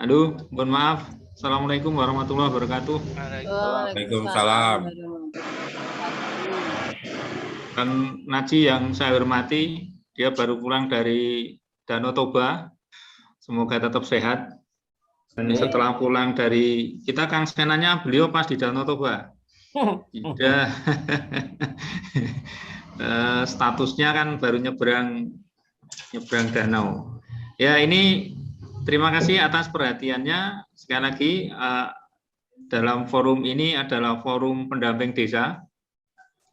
Aduh, mohon maaf. Assalamualaikum warahmatullahi wabarakatuh. Waalaikumsalam. Dan Naji yang saya hormati, dia baru pulang dari Danau Toba. Semoga tetap sehat. Dan setelah pulang dari kita, Kang Senanya beliau pas di Danau Toba. Tidak. Statusnya kan baru nyebrang danau. Ya, ini terima kasih atas perhatiannya. Sekali lagi, dalam forum ini adalah forum pendamping desa.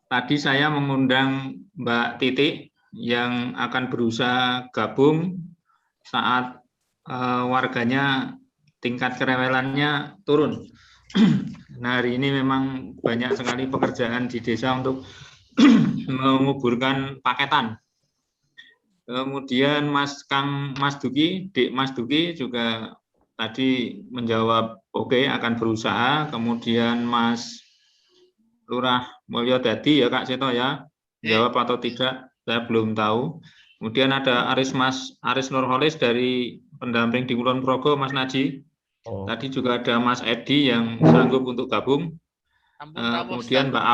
Tadi saya mengundang Mbak Titik yang akan berusaha gabung saat warganya tingkat kerewelannya turun. Nah, hari ini memang banyak sekali pekerjaan di desa untuk menguburkan paketan. Kemudian Mas Duki, Dik Mas Duki juga tadi menjawab oke, akan berusaha. Kemudian Mas Lurah Mulyo Dadi ya Kak Seto ya, jawab atau tidak saya belum tahu. Kemudian ada Aris Nurholis dari pendamping di Kulon Progo, Mas Naji. Tadi juga ada Mas Edi yang sanggup untuk gabung. Kemudian Mbak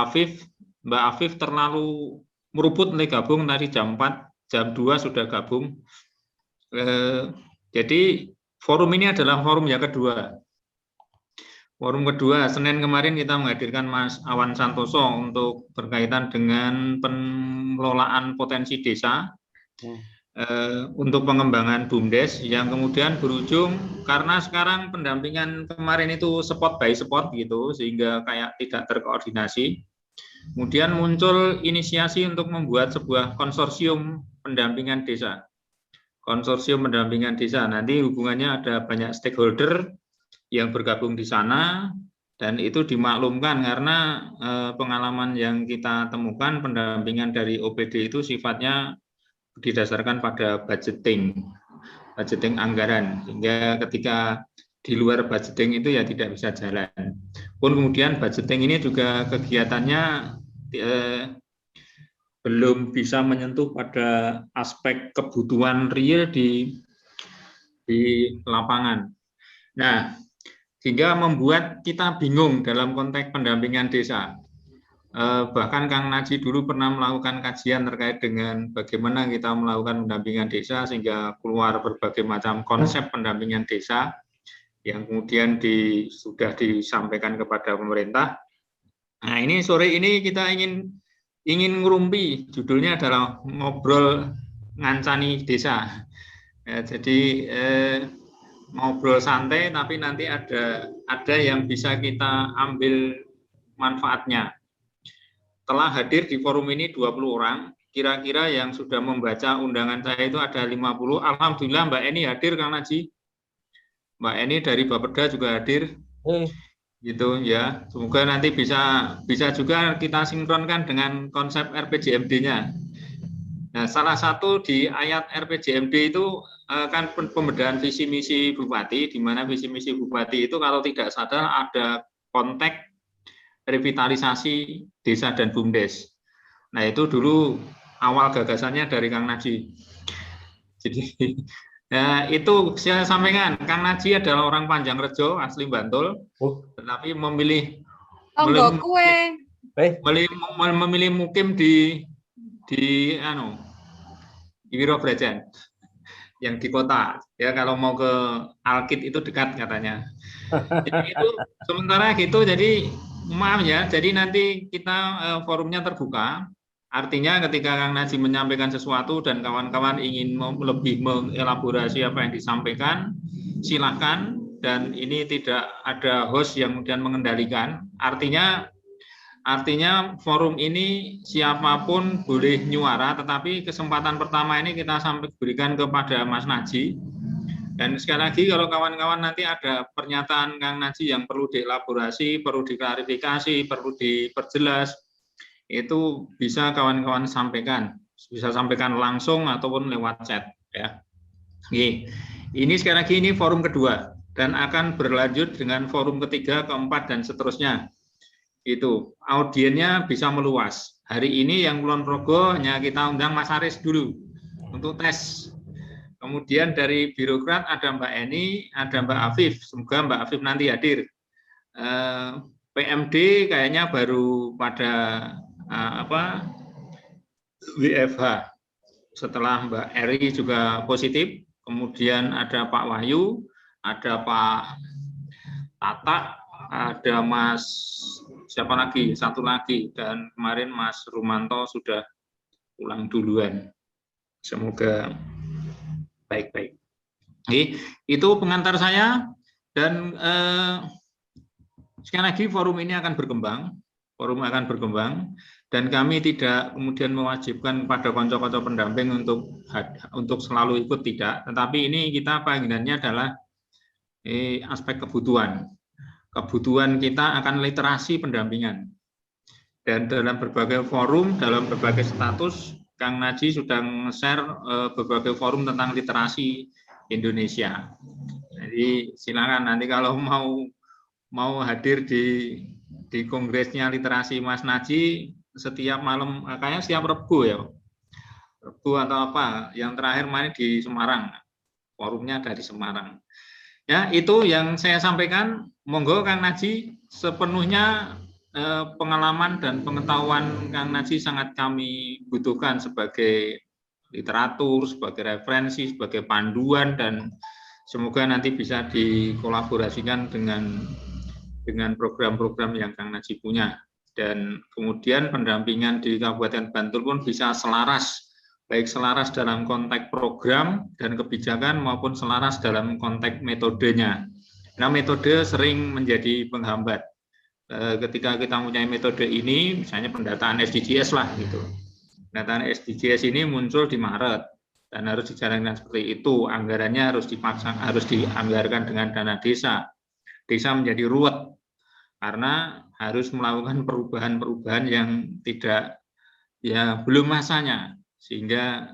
Afif terlalu meruput nih gabung tadi jam 4, jam 2 sudah gabung. Jadi forum ini adalah forum yang kedua. Forum kedua, Senin kemarin kita menghadirkan Mas Awan Santoso untuk berkaitan dengan pengelolaan potensi desa untuk pengembangan BUMDes yang kemudian berujung karena sekarang pendampingan kemarin itu spot by spot gitu sehingga kayak tidak terkoordinasi. Kemudian muncul inisiasi untuk membuat sebuah konsorsium pendampingan desa. Konsorsium pendampingan desa nanti hubungannya ada banyak stakeholder yang bergabung di sana dan itu dimaklumkan karena pengalaman yang kita temukan pendampingan dari OPD itu sifatnya didasarkan pada budgeting anggaran sehingga ketika di luar budgeting itu ya tidak bisa jalan. Pun kemudian budgeting ini juga kegiatannya belum bisa menyentuh pada aspek kebutuhan real di lapangan. Nah, sehingga membuat kita bingung dalam konteks pendampingan desa. Bahkan Kang Naji dulu pernah melakukan kajian terkait dengan bagaimana kita melakukan pendampingan desa sehingga keluar berbagai macam konsep pendampingan desa yang kemudian sudah disampaikan kepada pemerintah. Nah, ini sore ini kita ingin ngerumpi, judulnya adalah ngobrol ngancani desa. Jadi ngobrol santai tapi nanti ada yang bisa kita ambil manfaatnya. Telah hadir di forum ini 20 orang, kira-kira yang sudah membaca undangan saya itu ada 50. Alhamdulillah Mbak Eni hadir Kang Naji. Mbak Eni dari Bapeda juga hadir. Gitu ya. Semoga nanti bisa juga kita sinkronkan dengan konsep RPJMD-nya. Nah, salah satu di ayat RPJMD itu kan pembedahan visi misi bupati, di mana visi misi bupati itu kalau tidak sadar ada konteks revitalisasi desa dan BUMDes. Nah, itu dulu awal gagasannya dari Kang Naji. Jadi ya, itu saya sampaikan, Kang Naji adalah orang Panjangrejo asli Bantul, tetapi memilih mukim di Wirobrajan yang di kota ya, kalau mau ke Alkit itu dekat katanya. Jadi itu sementara gitu, jadi maaf ya, jadi nanti kita forumnya terbuka, artinya ketika Kang Naji menyampaikan sesuatu dan kawan-kawan ingin lebih mengelaborasi apa yang disampaikan, silakan, dan ini tidak ada host yang kemudian mengendalikan, artinya forum ini siapapun boleh nyuara, tetapi kesempatan pertama ini kita berikan kepada Mas Naji. Dan sekali lagi kalau kawan-kawan nanti ada pernyataan Kang Naji yang perlu dielaborasi, perlu diklarifikasi, perlu diperjelas, itu bisa kawan-kawan sampaikan. Bisa sampaikan langsung ataupun lewat chat. Ya. Ini sekali lagi ini forum kedua dan akan berlanjut dengan forum ketiga, keempat, dan seterusnya. Itu audiennya bisa meluas. Hari ini yang Kulon Progo hanya kita undang Mas Aris dulu untuk tes. Kemudian dari birokrat ada Mbak Eni, ada Mbak Afif. Semoga Mbak Afif nanti hadir. PMD kayaknya baru pada WFH. Setelah Mbak Eri juga positif. Kemudian ada Pak Wahyu, ada Pak Tata, ada Mas siapa lagi? Satu lagi. Dan kemarin Mas Rumanto sudah pulang duluan. Semoga baik-baik. Itu pengantar saya dan sekali lagi forum ini akan berkembang, dan kami tidak kemudian mewajibkan pada konco-konco pendamping untuk selalu ikut, tidak. Tetapi ini kita panggilannya adalah aspek kebutuhan kita akan literasi pendampingan. Dan dalam berbagai forum, dalam berbagai status, Kang Naji sudah nge-share berbagai forum tentang literasi Indonesia. Jadi silakan nanti kalau mau hadir di kongresnya literasi Mas Naji setiap malam, kayaknya setiap Rebu ya, Rebu atau apa, yang terakhir main di Semarang, forumnya ada di Semarang. Ya, itu yang saya sampaikan. Monggo Kang Naji, sepenuhnya pengalaman dan pengetahuan Kang Naji sangat kami butuhkan sebagai literatur, sebagai referensi, sebagai panduan, dan semoga nanti bisa dikolaborasikan dengan program-program yang Kang Naji punya. Dan kemudian pendampingan di Kabupaten Bantul pun bisa selaras, baik selaras dalam konteks program dan kebijakan maupun selaras dalam konteks metodenya. Nah, metode sering menjadi penghambat. Ketika kita mempunyai metode ini, misalnya pendataan SDGs lah gitu. Pendataan SDGs ini muncul di Maret dan harus dijalankan seperti itu. Anggarannya harus dianggarkan dengan dana desa. Desa menjadi ruwet karena harus melakukan perubahan-perubahan yang belum masanya, sehingga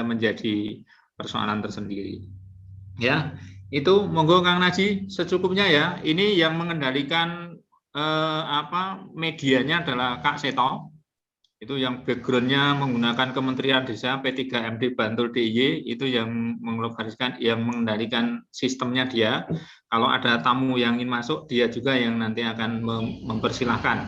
menjadi persoalan tersendiri. Ya, itu monggo Kang Naji secukupnya ya. Ini yang mengendalikan medianya adalah Kak Seto, itu yang backgroundnya menggunakan Kementerian Desa P3MD Bantul DIY, itu yang mengendalikan sistemnya dia. Kalau ada tamu yang ingin masuk, dia juga yang nanti akan mempersilahkan.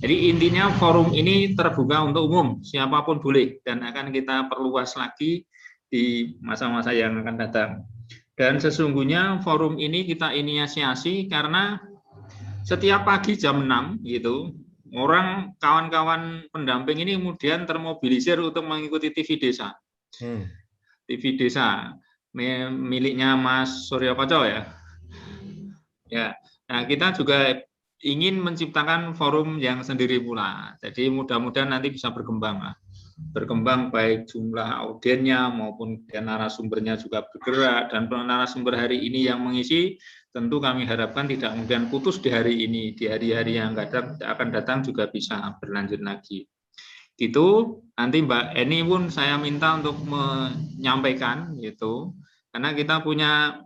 Jadi intinya forum ini terbuka untuk umum, siapapun boleh, dan akan kita perluas lagi di masa-masa yang akan datang. Dan sesungguhnya forum ini kita inisiasi karena setiap pagi jam 6 gitu, kawan-kawan pendamping ini kemudian termobilisir untuk mengikuti TV Desa. TV Desa miliknya Mas Surya Koco ya. Ya, nah kita juga ingin menciptakan forum yang sendiri pula. Jadi mudah-mudahan nanti bisa berkembang lah. Berkembang baik jumlah audiennya maupun narasumbernya juga bergerak, dan narasumber hari ini yang mengisi tentu kami harapkan tidak kemudian putus di hari ini, di hari-hari yang akan datang juga bisa berlanjut lagi. Gitu. Nanti Mbak Eni pun saya minta untuk menyampaikan gitu, karena kita punya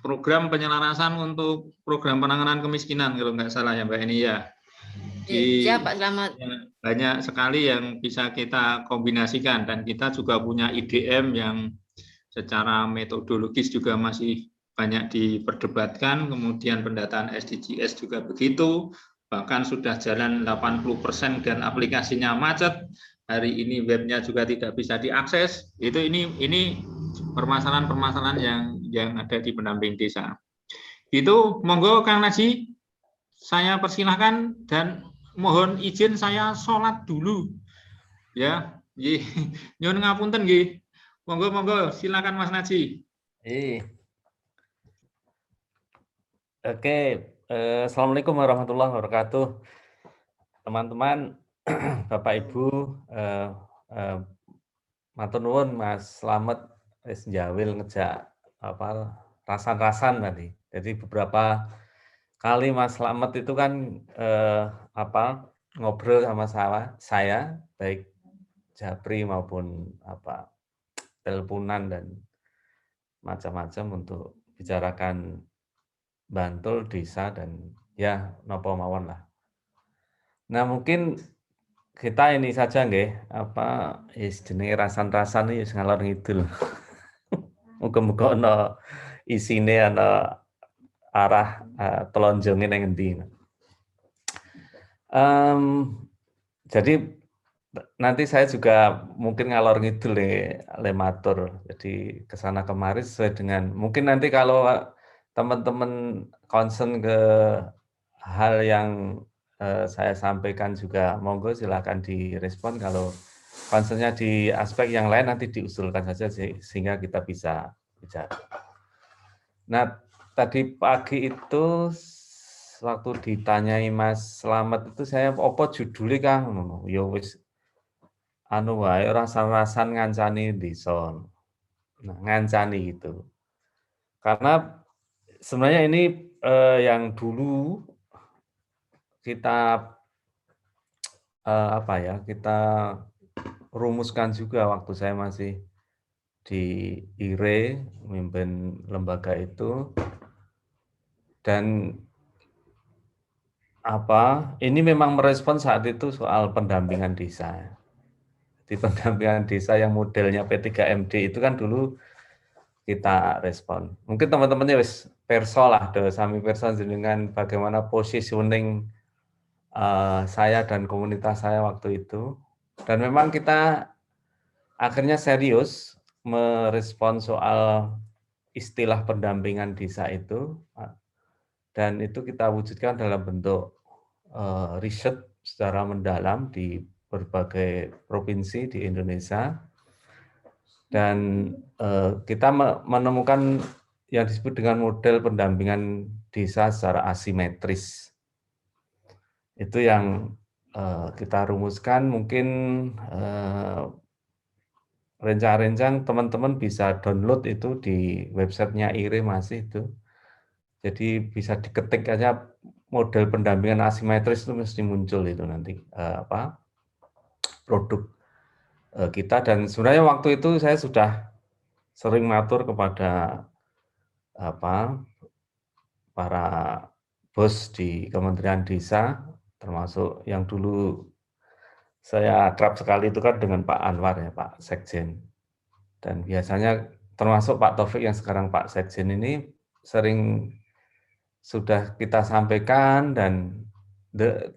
program penyelarasan untuk program penanganan kemiskinan kalau nggak salah ya Mbak Eni ya. Ya, Pak Selamat. Banyak sekali yang bisa kita kombinasikan, dan kita juga punya IDM yang secara metodologis juga masih banyak diperdebatkan. Kemudian pendataan SDGs juga begitu, bahkan sudah jalan 80% dan aplikasinya macet. Hari ini webnya juga tidak bisa diakses. Ini permasalahan-permasalahan yang ada di pendamping desa. Itu monggo Kang Naji, saya persilahkan dan mohon izin saya sholat dulu ya. Nyun ngapunten nggih. Monggo silakan Mas Naji. Oke, Assalamualaikum warahmatullahi wabarakatuh. Teman-teman, Bapak Ibu, matur nuwun Mas Slamet wis njawil ngejak rasan-rasan tadi. Jadi beberapa kali Mas Slamet itu kan ngobrol sama saya baik japri maupun teleponan dan macam-macam untuk bicarakan Bantul, desa, dan ya nopo mawon lah. Nah mungkin kita ini saja nggih jenenge rasan-rasan iki ngalor ngidul. Muga-muga ana isine ana arah telonjonge nang endi. Jadi nanti saya juga mungkin ngalor ngidul le matur. Jadi kesana kemari sesuai dengan mungkin nanti kalau teman-teman concern ke hal yang saya sampaikan juga monggo silakan direspon, kalau concernnya di aspek yang lain nanti diusulkan saja sehingga kita bisa bicara. Nah, tadi pagi itu waktu ditanyai Mas Slamet itu saya apa judulnya Kang? Ya wis anu wae rasan-rasan ngancani desa. Nah, ngancani itu. Karena sebenarnya ini yang dulu kita kita rumuskan juga waktu saya masih di IRE memimpin lembaga itu, dan ini memang merespon saat itu soal pendampingan desa. Di pendampingan desa yang modelnya P3MD itu kan dulu kita respon. Mungkin teman-temannya wis perso lah, sami perso dengan bagaimana positioning saya dan komunitas saya waktu itu. Dan memang kita akhirnya serius merespon soal istilah pendampingan desa itu, dan itu kita wujudkan dalam bentuk riset secara mendalam di berbagai provinsi di Indonesia, dan kita menemukan yang disebut dengan model pendampingan desa secara asimetris. Itu yang kita rumuskan. Mungkin rencang-rencang teman-teman bisa download itu di websitenya IRE masih itu. Jadi bisa diketik aja model pendampingan asimetris itu mesti muncul itu nanti produk kita. Dan sebenarnya waktu itu saya sudah sering matur kepada para bos di Kementerian Desa, termasuk yang dulu saya akrab sekali itu kan dengan Pak Anwar ya, Pak Sekjen. Dan biasanya termasuk Pak Taufik yang sekarang Pak Sekjen ini sering sudah kita sampaikan, dan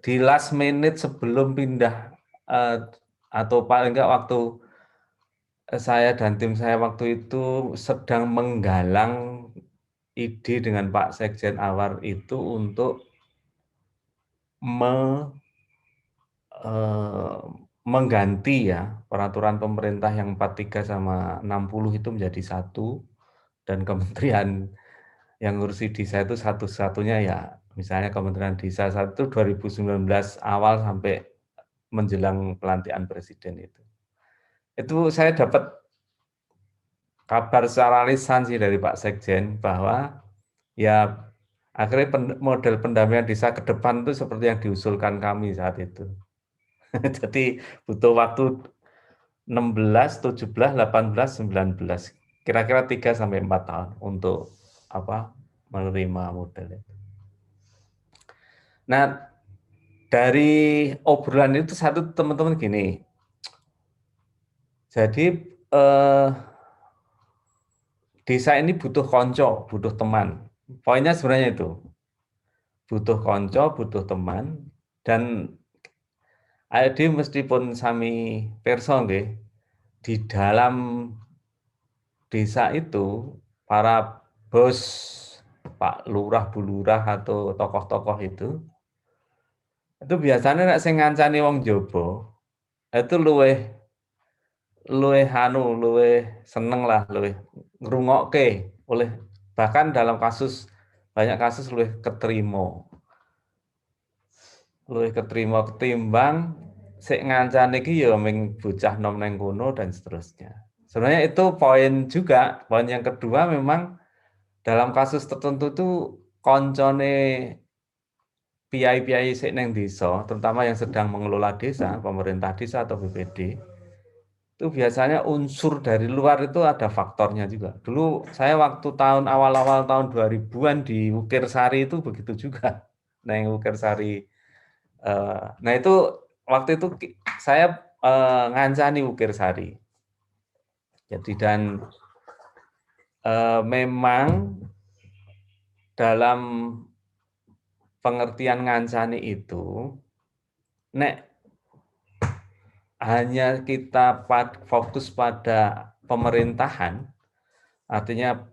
di last minute sebelum pindah atau paling enggak waktu saya dan tim saya waktu itu sedang menggalang ide dengan Pak Sekjen Anwar itu untuk mengganti ya peraturan pemerintah yang 43 sama 60 itu menjadi satu, dan kementerian yang ngurusi desa itu satu-satunya ya misalnya Kementerian Desa 1 2019 awal sampai menjelang pelantikan presiden itu. Itu saya dapat kabar secara lisan sih dari Pak Sekjen bahwa ya akhirnya model pendampingan desa ke depan itu seperti yang diusulkan kami saat itu. Jadi butuh waktu 16, 17, 18, 19, kira-kira 3-4 tahun untuk menerima model itu. Nah, dari obrolan itu satu teman-teman gini, jadi desa ini butuh konco, butuh teman. Poinnya sebenarnya itu, butuh konco, butuh teman, dan AED meskipun sami perso nggih, di dalam desa itu para bos, Pak Lurah, Bu Lurah atau tokoh-tokoh itu biasanya nek sing ngancani wong jaba itu luwih seneng lah, luwih ngrungokke, oleh bahkan dalam banyak kasus luwih ketrima ketimbang sik ngancani iki ya ming bocah nom nang kono dan seterusnya. Sebenarnya itu poin juga. Poin yang kedua memang dalam kasus tertentu itu koncone piai-piai sik nang desa, terutama yang sedang mengelola desa, pemerintah desa atau BPD, itu biasanya unsur dari luar itu ada faktornya juga. Dulu saya waktu awal-awal tahun 2000-an di Wukirsari itu begitu juga. Nah, yang Wukirsari, nah itu waktu itu saya ngancani Wukirsari. Jadi dan memang dalam pengertian ngancani itu, nek hanya kita fokus pada pemerintahan, artinya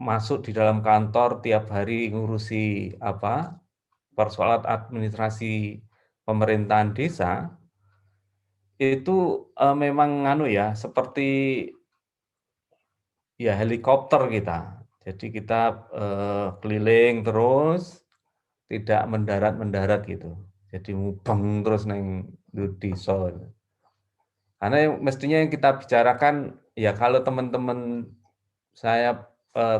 masuk di dalam kantor tiap hari ngurusi persoalan administrasi pemerintahan desa, itu memang seperti ya helikopter kita. Jadi kita keliling terus, tidak mendarat gitu. Jadi mubeng terus neng desa. Karena mestinya yang kita bicarakan ya kalau teman-teman saya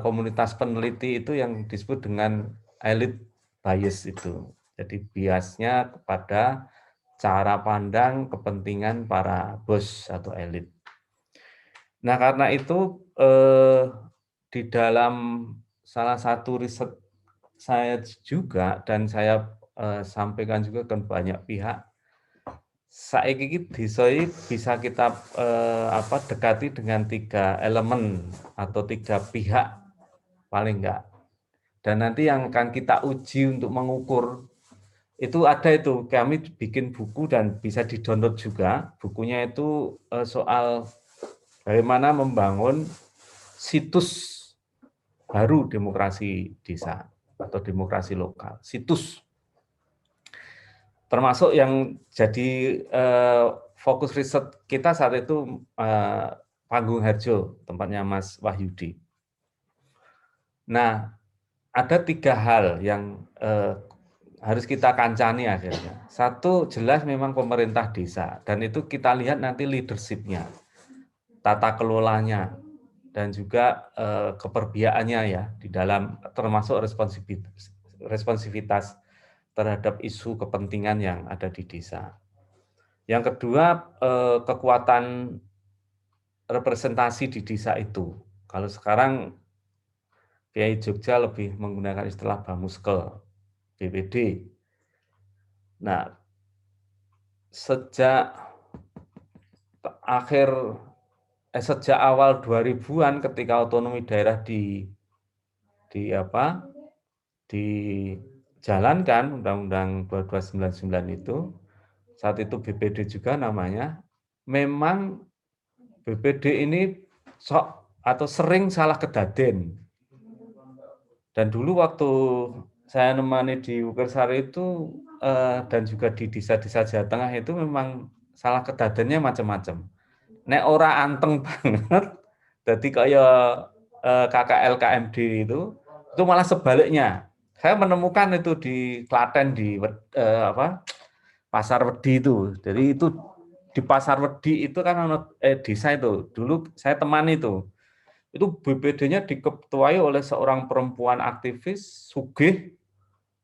komunitas peneliti itu yang disebut dengan elite bias itu. Jadi biasnya kepada cara pandang kepentingan para bos atau elit. Nah, karena itu di dalam salah satu riset saya juga dan saya sampaikan juga ke banyak pihak, saiki desa bisa kita dekati dengan 3 elemen atau 3 pihak paling enggak. Dan nanti yang akan kita uji untuk mengukur itu ada itu, kami bikin buku dan bisa di-download juga. Bukunya itu soal bagaimana membangun situs baru demokrasi desa atau demokrasi lokal. Situs. Termasuk yang jadi fokus riset kita saat itu Panggung Harjo, tempatnya Mas Wahyudi. Nah, ada 3 hal yang harus kita kancani akhirnya. Satu, jelas memang pemerintah desa, dan itu kita lihat nanti leadership-nya, tata kelolanya, dan juga keperbiaannya ya di dalam termasuk responsivitas terhadap isu kepentingan yang ada di desa. Yang kedua, kekuatan representasi di desa itu. Kalau sekarang Kiai Jogja lebih menggunakan istilah Bamuskel, BPD. Nah, sejak awal 2000-an ketika otonomi daerah dijalankan Undang-Undang 2299 itu, saat itu BPD juga namanya, memang BPD ini sering salah kedaden. Dan dulu waktu saya nemani di Wukersari itu dan juga di desa-desa Jawa Tengah itu memang salah kedadennya macam-macam. Nek ora anteng banget, jadi kayak KKL KMD itu malah sebaliknya. Saya menemukan itu di Klaten di Pasar Wedi itu. Jadi itu di Pasar Wedi itu kan desa itu. Dulu saya temani itu BPD-nya diketuai oleh seorang perempuan aktivis, sugih,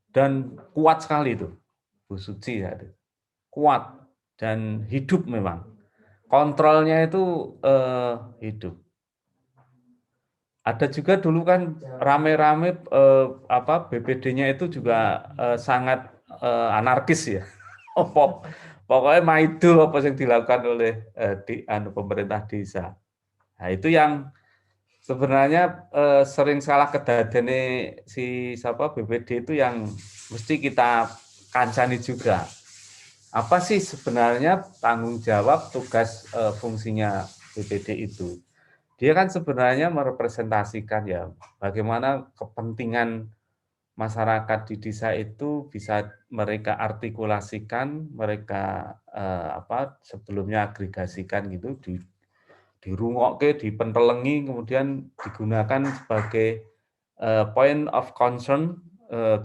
dan kuat sekali itu, Bu Suci. Ya, kuat dan hidup memang. Kontrolnya itu hidup. Ada juga dulu kan rame-rame BPD-nya itu juga sangat anarkis ya. Pokoknya maido apa yang dilakukan oleh pemerintah desa. Nah, itu yang sebenarnya sering salah kedadene BPD itu yang mesti kita kancani juga. Apa sih sebenarnya tanggung jawab tugas fungsinya BPD itu? Dia kan sebenarnya merepresentasikan ya bagaimana kepentingan masyarakat di desa itu bisa mereka artikulasikan, mereka sebelumnya agregasikan gitu dirungokke, dipentelengi, kemudian digunakan sebagai point of concern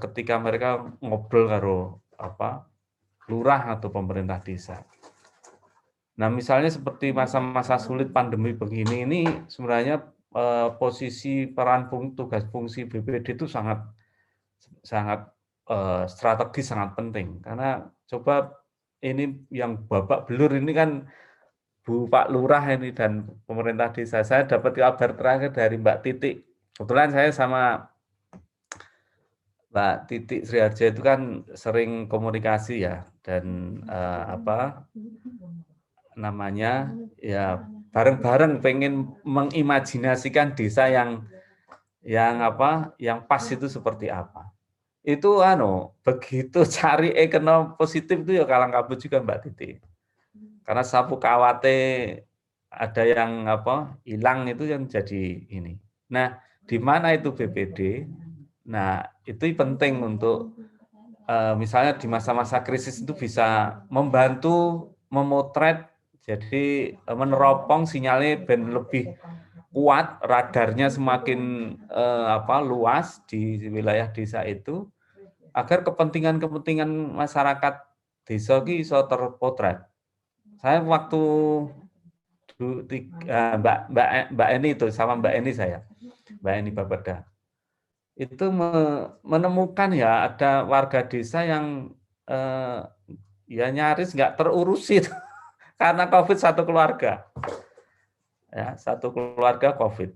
ketika mereka ngobrol karo lurah atau pemerintah desa. Nah, misalnya seperti masa-masa sulit pandemi begini ini sebenarnya posisi peran tugas fungsi BPD itu sangat strategis, sangat penting. Karena coba ini yang babak belur ini kan Bu Pak Lurah ini dan pemerintah desa. Saya dapat kabar terakhir dari Mbak Titik. Kebetulan saya sama Mbak Titik Sriharja itu kan sering komunikasi ya, dan bareng-bareng pengen mengimajinasikan desa yang pas itu seperti apa. Itu begitu cari ekonomi positif itu ya kalang kabut juga Mbak Titi. Karena sapu kawate ada yang hilang itu yang jadi ini. Nah, di mana itu BPD? Nah, itu penting untuk misalnya di masa-masa krisis itu bisa membantu memotret, jadi meneropong sinyalnya ben lebih kuat, radarnya semakin luas di wilayah desa itu, agar kepentingan-kepentingan masyarakat desa ini bisa terpotret. Saya waktu Mbak Eni itu sama Mbak Eni Mbak Eni Bapeda, itu menemukan ya ada warga desa yang ya nyaris nggak terurusi karena COVID satu keluarga. Ya, satu keluarga COVID.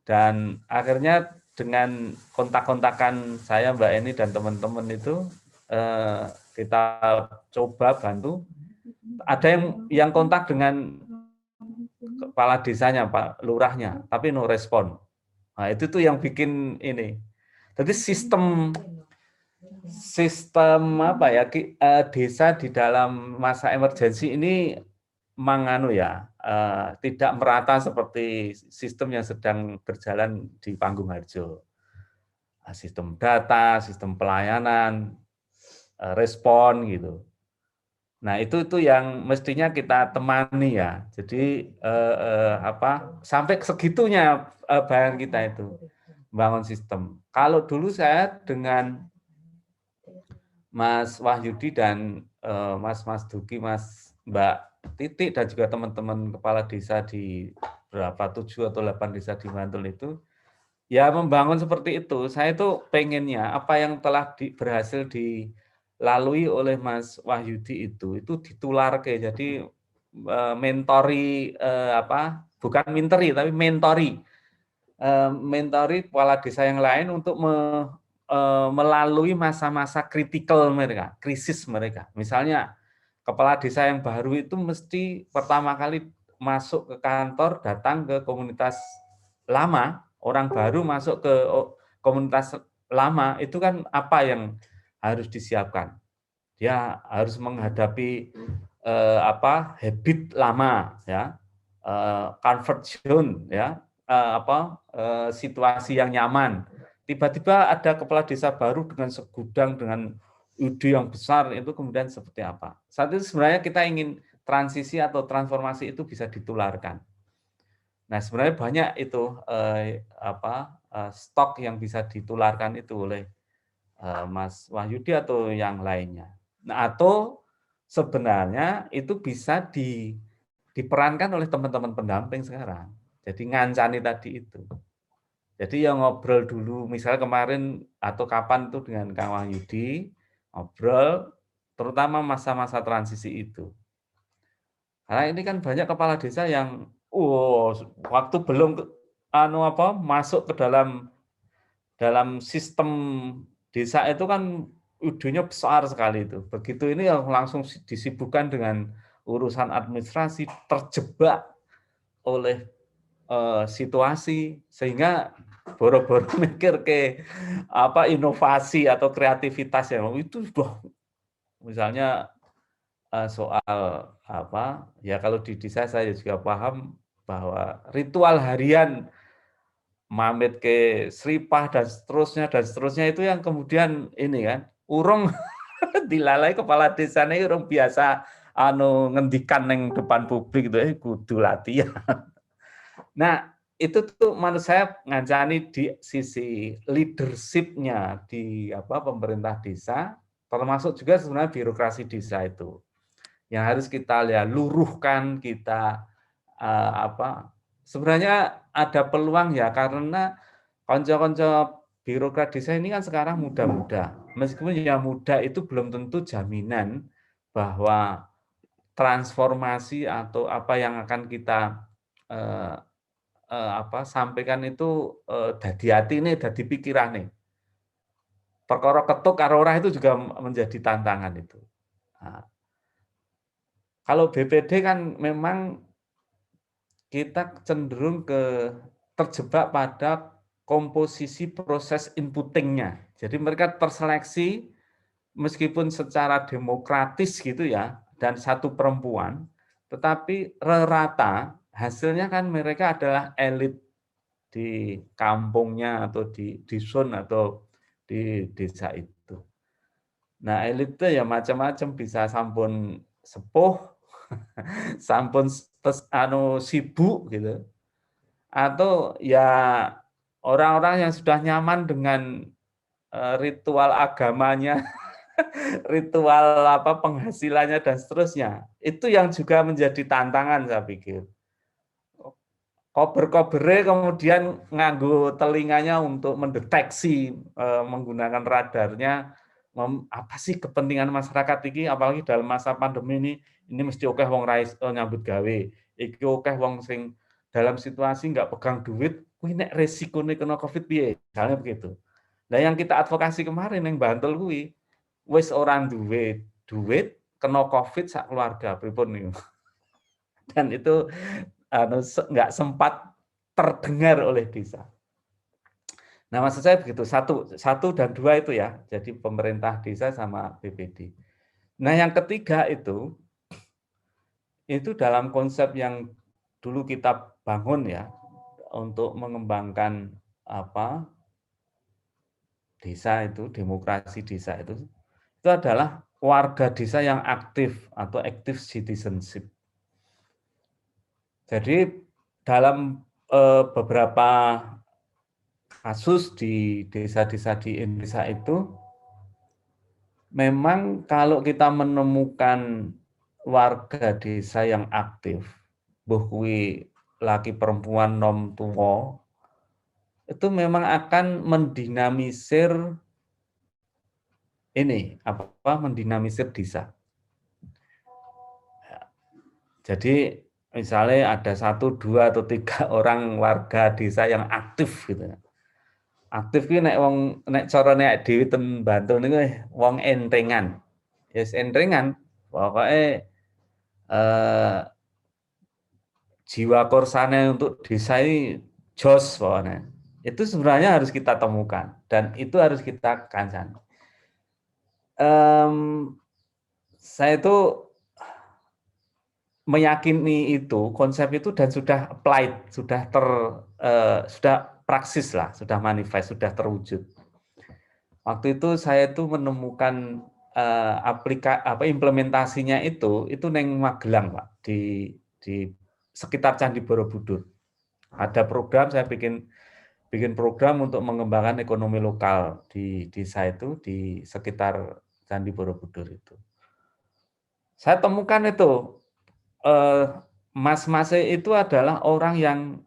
Dan akhirnya dengan kontak-kontakan saya Mbak Eni dan teman-teman itu kita coba bantu. Ada yang kontak dengan kepala desanya, Pak Lurahnya, tapi no respon. Nah, itu tuh yang bikin ini. Jadi sistem desa di dalam masa emergensi ini tidak merata seperti sistem yang sedang berjalan di Panggung-Harjo. Sistem data, sistem pelayanan, respon gitu. Nah, itu yang mestinya kita temani ya. Jadi sampai segitunya bayangan kita itu membangun sistem. Kalau dulu saya dengan Mas Wahyudi dan Mas Duki, Mbak Titik dan juga teman-teman kepala desa di 7 atau 8 desa di Bantul itu ya membangun seperti itu. Saya itu pengennya apa yang telah berhasil dilalui oleh Mas Wahyudi itu ditular ke, jadi mentori bukan minteri tapi mentori kepala desa yang lain untuk melalui masa-masa kritikal mereka, krisis mereka. Misalnya kepala desa yang baru itu mesti pertama kali masuk ke kantor, datang ke komunitas lama, orang baru masuk ke komunitas lama, itu kan apa yang harus disiapkan? Dia harus menghadapi habit lama, ya, comfort zone, ya, situasi yang nyaman. Tiba-tiba ada kepala desa baru dengan segudang, dengan ide yang besar, itu kemudian seperti apa? Saat itu sebenarnya kita ingin transisi atau transformasi itu bisa ditularkan. Nah, sebenarnya banyak itu stok yang bisa ditularkan itu oleh Mas Wahyudi atau yang lainnya. Nah, atau sebenarnya itu bisa diperankan oleh teman-teman pendamping sekarang. Jadi ngancani tadi itu. Jadi yang ngobrol dulu, misalnya kemarin atau kapan itu dengan Kang Wahyudi, ngobrol, terutama masa-masa transisi itu. Karena ini kan banyak kepala desa yang, waktu belum masuk ke dalam sistem desa itu kan idenya besar sekali itu. Begitu ini yang langsung disibukkan dengan urusan administrasi, terjebak oleh situasi, sehingga boro-boro mikir ke inovasi atau kreativitas yang itu sudah, misalnya soal ya kalau di desa saya juga paham bahwa ritual harian mamit ke Sripah dan seterusnya itu yang kemudian ini kan urung dilalai kepala desanya urung biasa ngendikan yang depan publik itu kudu latihan. Nah, itu tuh menurut saya ngancani di sisi leadership-nya di pemerintah desa, termasuk juga sebenarnya birokrasi desa itu yang harus kita luruhkan, kita sebenarnya ada peluang ya, karena konco-konco birokrat desa ini kan sekarang muda-muda. Meskipun yang muda itu belum tentu jaminan bahwa transformasi atau apa yang akan kita sampaikan itu dadi hati nih, dadi pikiran nih. Perkara ketuk karo ora itu juga menjadi tantangan itu. Nah, kalau BPD kan memang kita cenderung terjebak pada komposisi proses inputtingnya. Jadi mereka terseleksi meskipun secara demokratis gitu ya, dan satu perempuan, tetapi rata hasilnya kan mereka adalah elit di kampungnya atau di dusun atau di desa itu. Nah, elit itu ya macam-macam, bisa sampun sepuh, sampun sibuk gitu. Atau ya orang-orang yang sudah nyaman dengan ritual agamanya, ritual penghasilannya dan seterusnya. Itu yang juga menjadi tantangan saya pikir. Kober-kobernya kemudian nganggo telinganya untuk mendeteksi menggunakan radarnya apa sih kepentingan masyarakat ini, apalagi dalam masa pandemi ini mesti oke wong rais nyambut gawe, iki oke wong sing dalam situasi nggak pegang duit, kuwi nek resikonya kena Covid piye, misalnya begitu. Nah yang kita advokasi kemarin yang Bantul kuwi wis orang duit kena Covid sak keluarga pripun niku. Dan itu nggak sempat terdengar oleh desa. Nah, maksud saya begitu, satu dan dua itu ya, jadi pemerintah desa sama BPD. Nah, yang ketiga itu dalam konsep yang dulu kita bangun ya, untuk mengembangkan desa itu, demokrasi desa itu adalah warga desa yang aktif atau active citizenship. Jadi dalam beberapa kasus di desa-desa di Indonesia itu, memang kalau kita menemukan warga desa yang aktif, mbuh kuwi laki perempuan nom tuwa, itu memang akan mendinamisir mendinamisir desa. Jadi misalnya ada 1, 2, atau 3 orang warga desa yang aktif gitu. Aktif ki nek cara nek dhewe ten Bantul niku wong entrengan. Yes entrengan, pokoke jiwa korsane untuk desa ini jos pokoknya. Itu sebenarnya harus kita temukan dan itu harus kita kancani. Saya itu meyakini itu konsep itu dan sudah applied, sudah praksis lah, sudah manifest, sudah terwujud. Waktu itu saya itu menemukan implementasinya itu neng Magelang, Pak, di sekitar Candi Borobudur. Ada program, saya bikin program untuk mengembangkan ekonomi lokal di desa itu, di sekitar Candi Borobudur itu. Saya temukan itu mas-mas itu adalah orang yang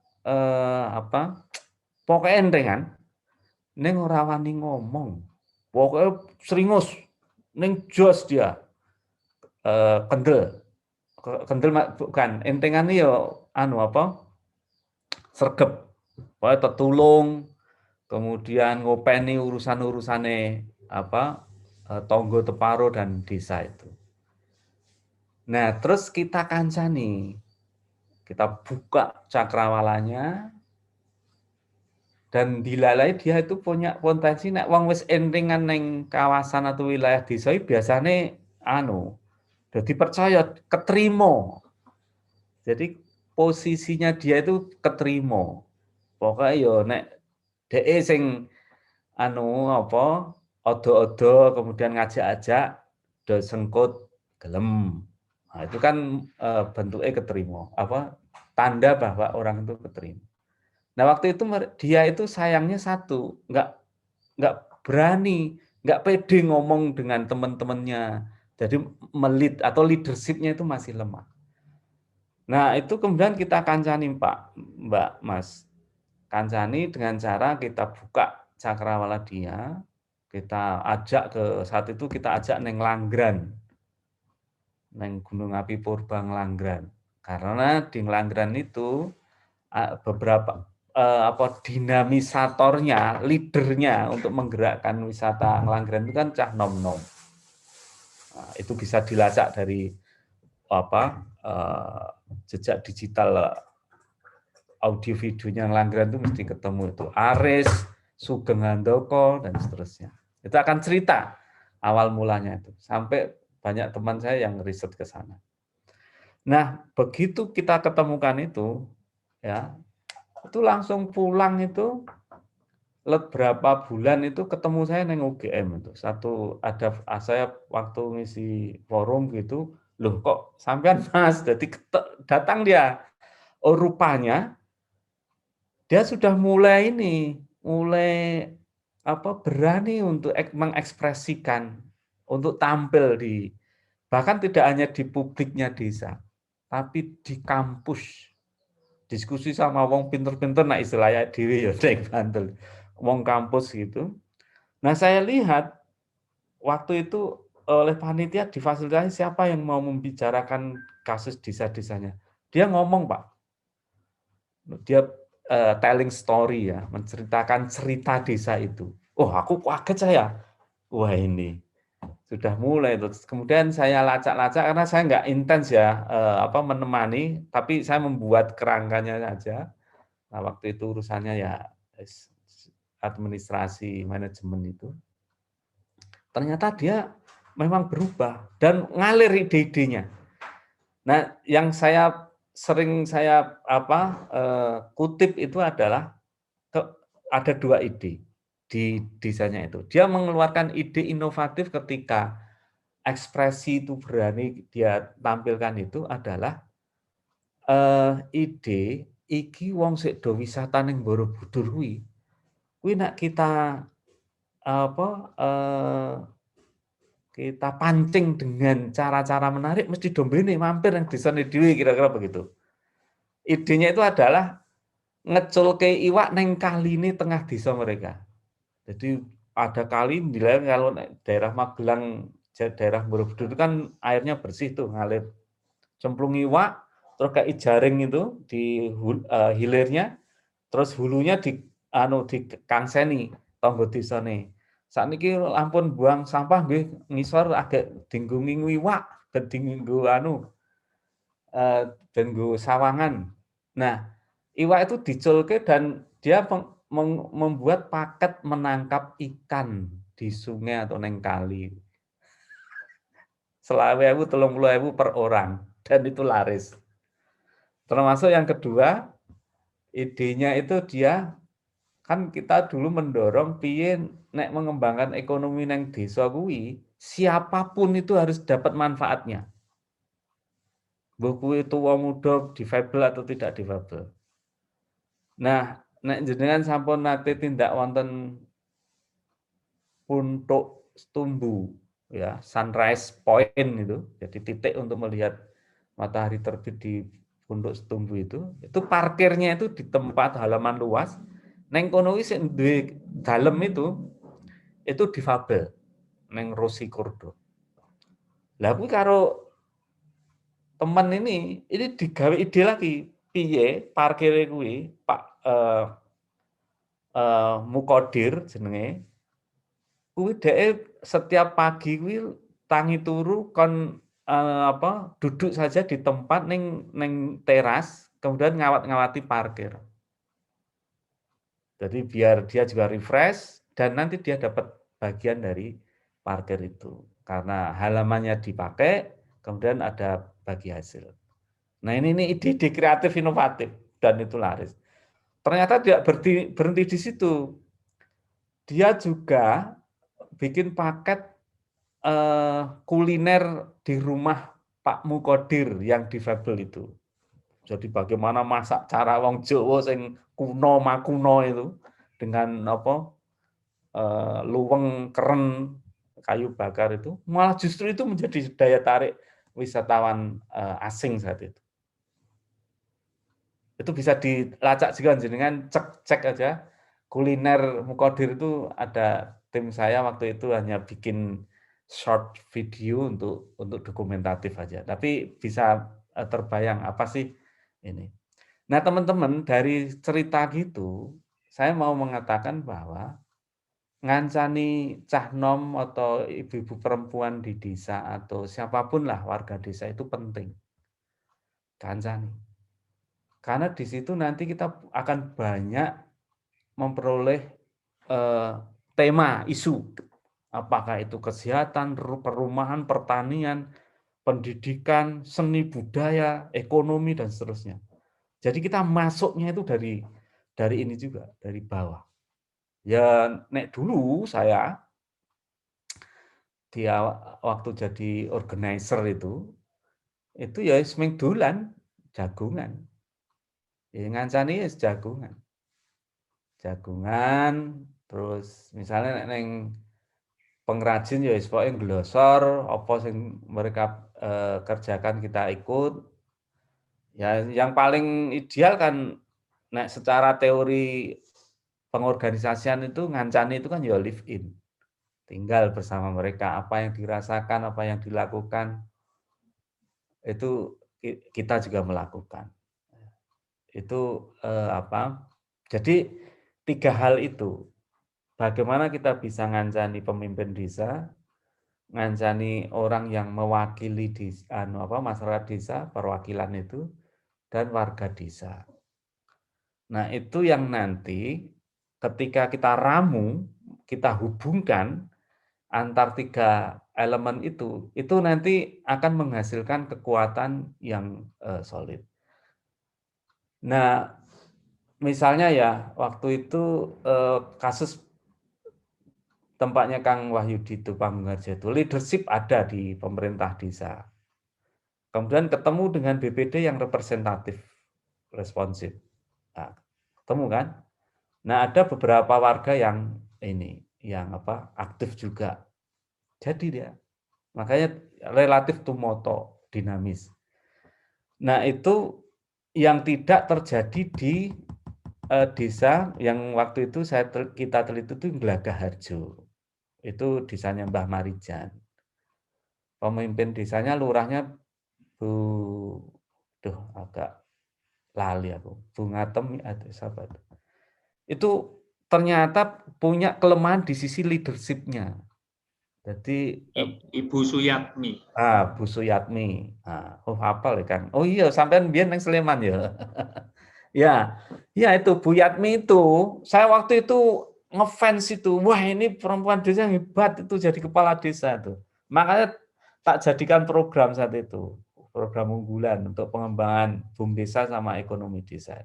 pokoknya entrengan, ning ora wani ngomong, pokoknya seringus, ning jos dia, kendel bukan entrengan ini ya sergep, pokoknya tertulung, kemudian ngopeni urusan-urusane tonggo teparo dan desa itu. Nah, terus kita kancani, kita buka cakrawalanya, dan dilalai dia itu punya potensi nek wong wis entringan ning kawasan atau wilayah desa biasanya jadi percaya, keterima. Jadi posisinya dia itu keterima. Pokoknya yo nek dhek sing odo-odo kemudian ngajak-ajak do sengkut gelem. Nah, itu kan bentuknya keterima, tanda bahwa orang itu keterima. Nah, waktu itu dia itu sayangnya satu, nggak berani, nggak pede ngomong dengan teman-temannya. Jadi melit atau leadership-nya itu masih lemah. Nah, itu kemudian kita kancani, Pak, Mbak, Mas. Kancani dengan cara kita buka cakrawala dia, kita ajak saat itu kita ajak neng Langgran. Neng Gunung Api Purba Ngelanggeran. Karena di Ngelanggeran itu beberapa dinamisatornya, leadernya untuk menggerakkan wisata Ngelanggeran itu kan cah nom-nom. Nah, itu bisa dilacak dari jejak digital audio videonya Langgeran itu mesti ketemu itu. Aris, Sugeng Handoko, dan seterusnya. Itu akan cerita awal mulanya itu. Sampai banyak teman saya yang riset ke sana. Nah, begitu kita ketemukan itu, ya, itu langsung pulang itu, berapa bulan itu ketemu saya neng UGM itu. Saya waktu ngisi forum gitu, loh kok sampean Mas, jadi datang dia. Oh, rupanya dia sudah mulai berani untuk mengekspresikan, untuk tampil bahkan tidak hanya di publiknya desa, tapi di kampus, diskusi sama wong pinter-pinter, nah istilahnya dhewe ya ning Bantul, wong kampus gitu. Nah, saya lihat waktu itu oleh panitia difasilitasi siapa yang mau membicarakan kasus desa-desanya. Dia ngomong, Pak. Dia telling story ya, menceritakan cerita desa itu. Oh, aku kaget saya. Wah, ini sudah mulai. Terus kemudian saya lacak-lacak karena saya nggak intens ya menemani, tapi saya membuat kerangkanya saja. Nah, waktu itu urusannya ya administrasi manajemen itu. Ternyata dia memang berubah dan ngalir ide-idenya. Nah, yang sering saya kutip itu adalah ada 2 ide di desanya itu. Dia mengeluarkan ide inovatif ketika ekspresi itu berani dia tampilkan itu adalah ide iki wong sik do wisata ning Borobudur kuwi nek kita kita pancing dengan cara-cara menarik mesti dombene mampir yang desane dhewe, kira-kira begitu. Idenya itu adalah ngeculke iwak neng kaline tengah desa mereka. Jadi ada kali nilai kalau daerah Magelang, daerah Borobudur itu kan airnya bersih tuh, ngalir. Cemplung iwak, terus kayak jaring itu di hilirnya, terus hulunya di kangseni tangga desane. Sakniki ampun buang sampah nggih ngisor agak dinggo iwak, ben dinggo dinggo sawangan. Nah, iwak itu diculke dan dia membuat paket menangkap ikan di sungai atau neng kali. 20.000, 30.000 per orang, dan itu laris. Termasuk yang kedua, idenya itu dia kan kita dulu mendorong piye nek mengembangkan ekonomi neng desa kuwi, siapapun itu harus dapat manfaatnya. Mbah kuwi tuwa muda, difabel atau tidak difabel. Nah, nek jenengan sampun nate tindak wonten untuk Setumbu ya, sunrise point itu, jadi titik untuk melihat matahari terbit di Pondok Setumbu itu parkirnya itu di tempat halaman luas. Neng kono wis duwe dalem itu difabel neng Rosi Kordo. Lah kuwi karo teman ini digawe ide lagi, piye parkire kuwi Pak Mukodir jenenge. Kuwi dhek setiap pagi kuwi tangi turu kon duduk saja di tempat ning teras, kemudian ngawat-ngawati parkir. Jadi biar dia juga refresh dan nanti dia dapat bagian dari parkir itu. Karena halamannya dipakai, kemudian ada bagi hasil. Nah, ini ide-ide kreatif inovatif dan itu laris. Ternyata tidak berhenti di situ. Dia juga bikin paket kuliner di rumah Pak Mukodir yang difabel itu. Jadi bagaimana masak cara wong Jawa sing kuno makuno itu dengan luweng keren kayu bakar itu, malah justru itu menjadi daya tarik wisatawan asing saat itu. Itu bisa dilacak juga jenengan cek aja kuliner Mukodir itu. Ada tim saya waktu itu hanya bikin short video untuk dokumentatif aja, tapi bisa terbayang apa sih ini. Nah, teman-teman, dari cerita gitu saya mau mengatakan bahwa ngancani cah nom atau ibu-ibu perempuan di desa atau siapapun lah warga desa itu penting. Kancani. Karena di situ nanti kita akan banyak memperoleh tema, isu. Apakah itu kesehatan, perumahan, pertanian, pendidikan, seni budaya, ekonomi, dan seterusnya. Jadi kita masuknya itu dari ini juga, dari bawah. Ya, nek dulu saya dia waktu jadi organizer itu ya seming dolan jagungan. Ya ngancani ya jagungan. Jagungan, terus misalnya neng pengrajin ya pokoke glosor apa sing mereka kerjakan kita ikut. Ya yang paling ideal kan nek secara teori pengorganisasian itu ngancani itu kan ya live in. Tinggal bersama mereka, apa yang dirasakan, apa yang dilakukan, itu kita juga melakukan. Itu jadi 3 hal itu. Bagaimana kita bisa ngancani pemimpin desa, ngancani orang yang mewakili masyarakat desa, perwakilan itu, dan warga desa. Nah, itu yang nanti ketika kita ramu, kita hubungkan antar 3 elemen itu nanti akan menghasilkan kekuatan yang solid. Nah, misalnya ya, waktu itu kasus tempatnya Kang Wahyudi itu Pamungkarja itu, leadership ada di pemerintah desa. Kemudian ketemu dengan BPD yang representatif, responsif. Nah, ketemu kan? Nah, ada beberapa warga yang aktif juga. Jadi dia, makanya relatif tumoto, dinamis. Nah, itu yang tidak terjadi di desa yang waktu itu kita teliti itu Glagaharjo. Itu desanya Mbah Marijan. Pemimpin desanya lurahnya agak lali aku. Bu Ngatem atau siapa itu. Itu ternyata punya kelemahan di sisi leadership-nya. Jadi Ibu Suyatmi. Bu Suyatmi. Hafal ya Kang. Oh iya, sampean biyen nang Sleman ya. Ya itu Bu Yatmi itu. Saya waktu itu ngefans itu. Wah, ini perempuan desa yang hebat itu jadi kepala desa itu. Makanya tak jadikan program saat itu. Program unggulan untuk pengembangan BUMDesa sama ekonomi desa.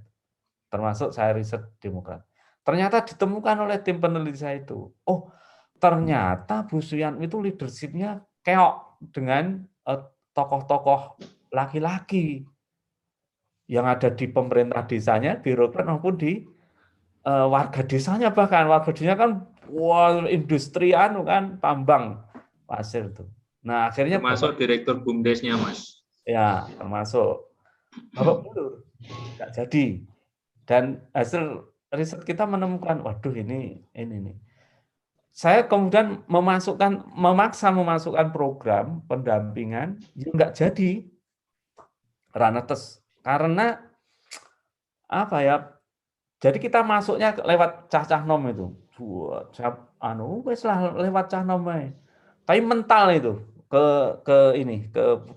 Termasuk saya riset Demokrat. Ternyata ditemukan oleh tim peneliti saya itu. Oh, ternyata Bu Suyatmi itu leadership-nya keok dengan tokoh-tokoh laki-laki yang ada di pemerintah desanya, birokrat maupun di warga desanya, bahkan warga desanya kan industri kan tambang pasir itu. Nah, akhirnya termasuk direktur BUMDesnya, Mas. Ya, termasuk Bapak mundur. Enggak jadi. Dan hasil riset kita menemukan, waduh ini nih. Saya kemudian memaksa memasukkan program pendampingan yang enggak jadi. Ranetes. Karena apa ya? Jadi kita masuknya lewat cah-cah nom itu. Wes lah lewat cah nom aja. Tapi mental itu ke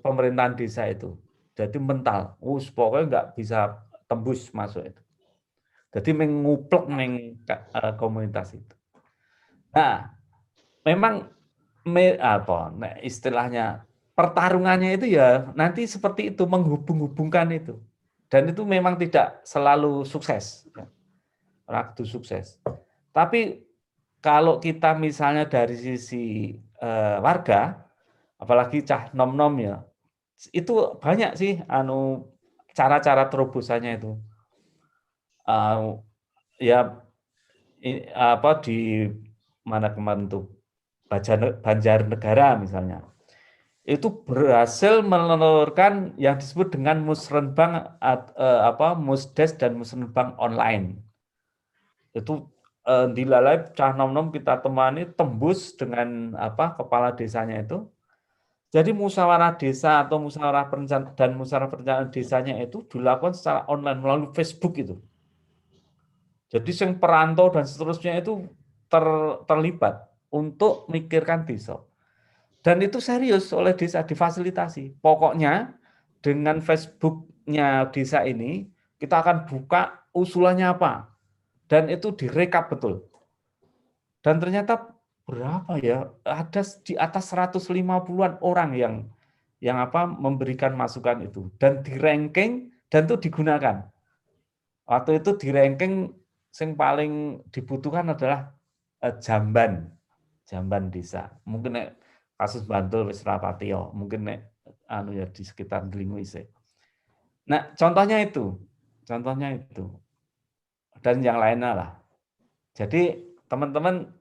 pemerintahan desa itu. Jadi mental. Pokoknya nggak bisa tembus masuk itu. Jadi menguplek komunitas itu. Nah, memang istilahnya pertarungannya itu ya nanti seperti itu, menghubung-hubungkan itu. Dan itu memang tidak selalu sukses. Raktu sukses. Tapi kalau kita misalnya dari sisi warga, apalagi cah nom-nom ya, itu banyak sih cara-cara terobosannya itu. Di mana kemarin tuh Banjarnegara misalnya. Itu berhasil menelurkan yang disebut dengan musrenbang musdes dan musrenbang online. Itu dilalai cah nom-nom kita temani tembus dengan kepala desanya itu. Jadi musyawarah desa atau musyawarah perencanaan desanya itu dilakukan secara online melalui Facebook itu. Jadi yang perantau dan seterusnya itu terlibat untuk mikirkan desa. Dan itu serius oleh desa difasilitasi. Pokoknya dengan Facebook-nya desa ini kita akan buka usulannya apa, dan itu direkap betul. Dan ternyata berapa ya? Ada di atas 150-an orang yang memberikan masukan itu dan di ranking dan itu digunakan. Waktu itu di ranking yang paling dibutuhkan adalah jamban desa. Mungkin kasus Bantul wis rapatio, mungkin di sekitar Delingo isih. Nah, contohnya itu. Dan yang lainnya lah. Jadi teman-teman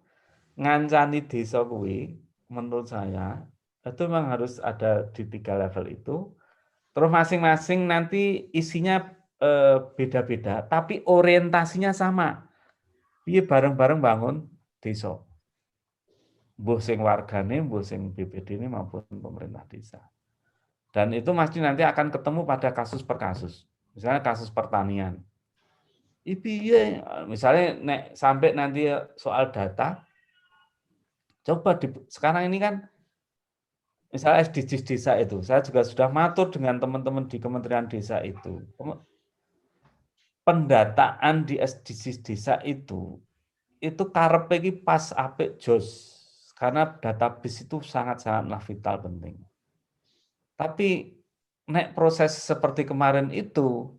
ngancani desa kuwi menurut saya itu memang harus ada di 3 level itu. Terus masing-masing nanti isinya beda-beda, tapi orientasinya sama. Piye bareng-bareng bangun desa. Mbuh sing wargane, mbuh sing BPD ini maupun pemerintah desa. Dan itu pasti nanti akan ketemu pada kasus per kasus. Misalnya kasus pertanian. Piye misalnya sampai nanti soal data, coba sekarang ini kan misalnya SDGs desa itu, saya juga sudah matur dengan teman-teman di Kementerian Desa itu. Pendataan di SDGs desa itu karepe iki pas apik jos. Karena database itu sangat-sangatlah vital penting. Tapi nek proses seperti kemarin itu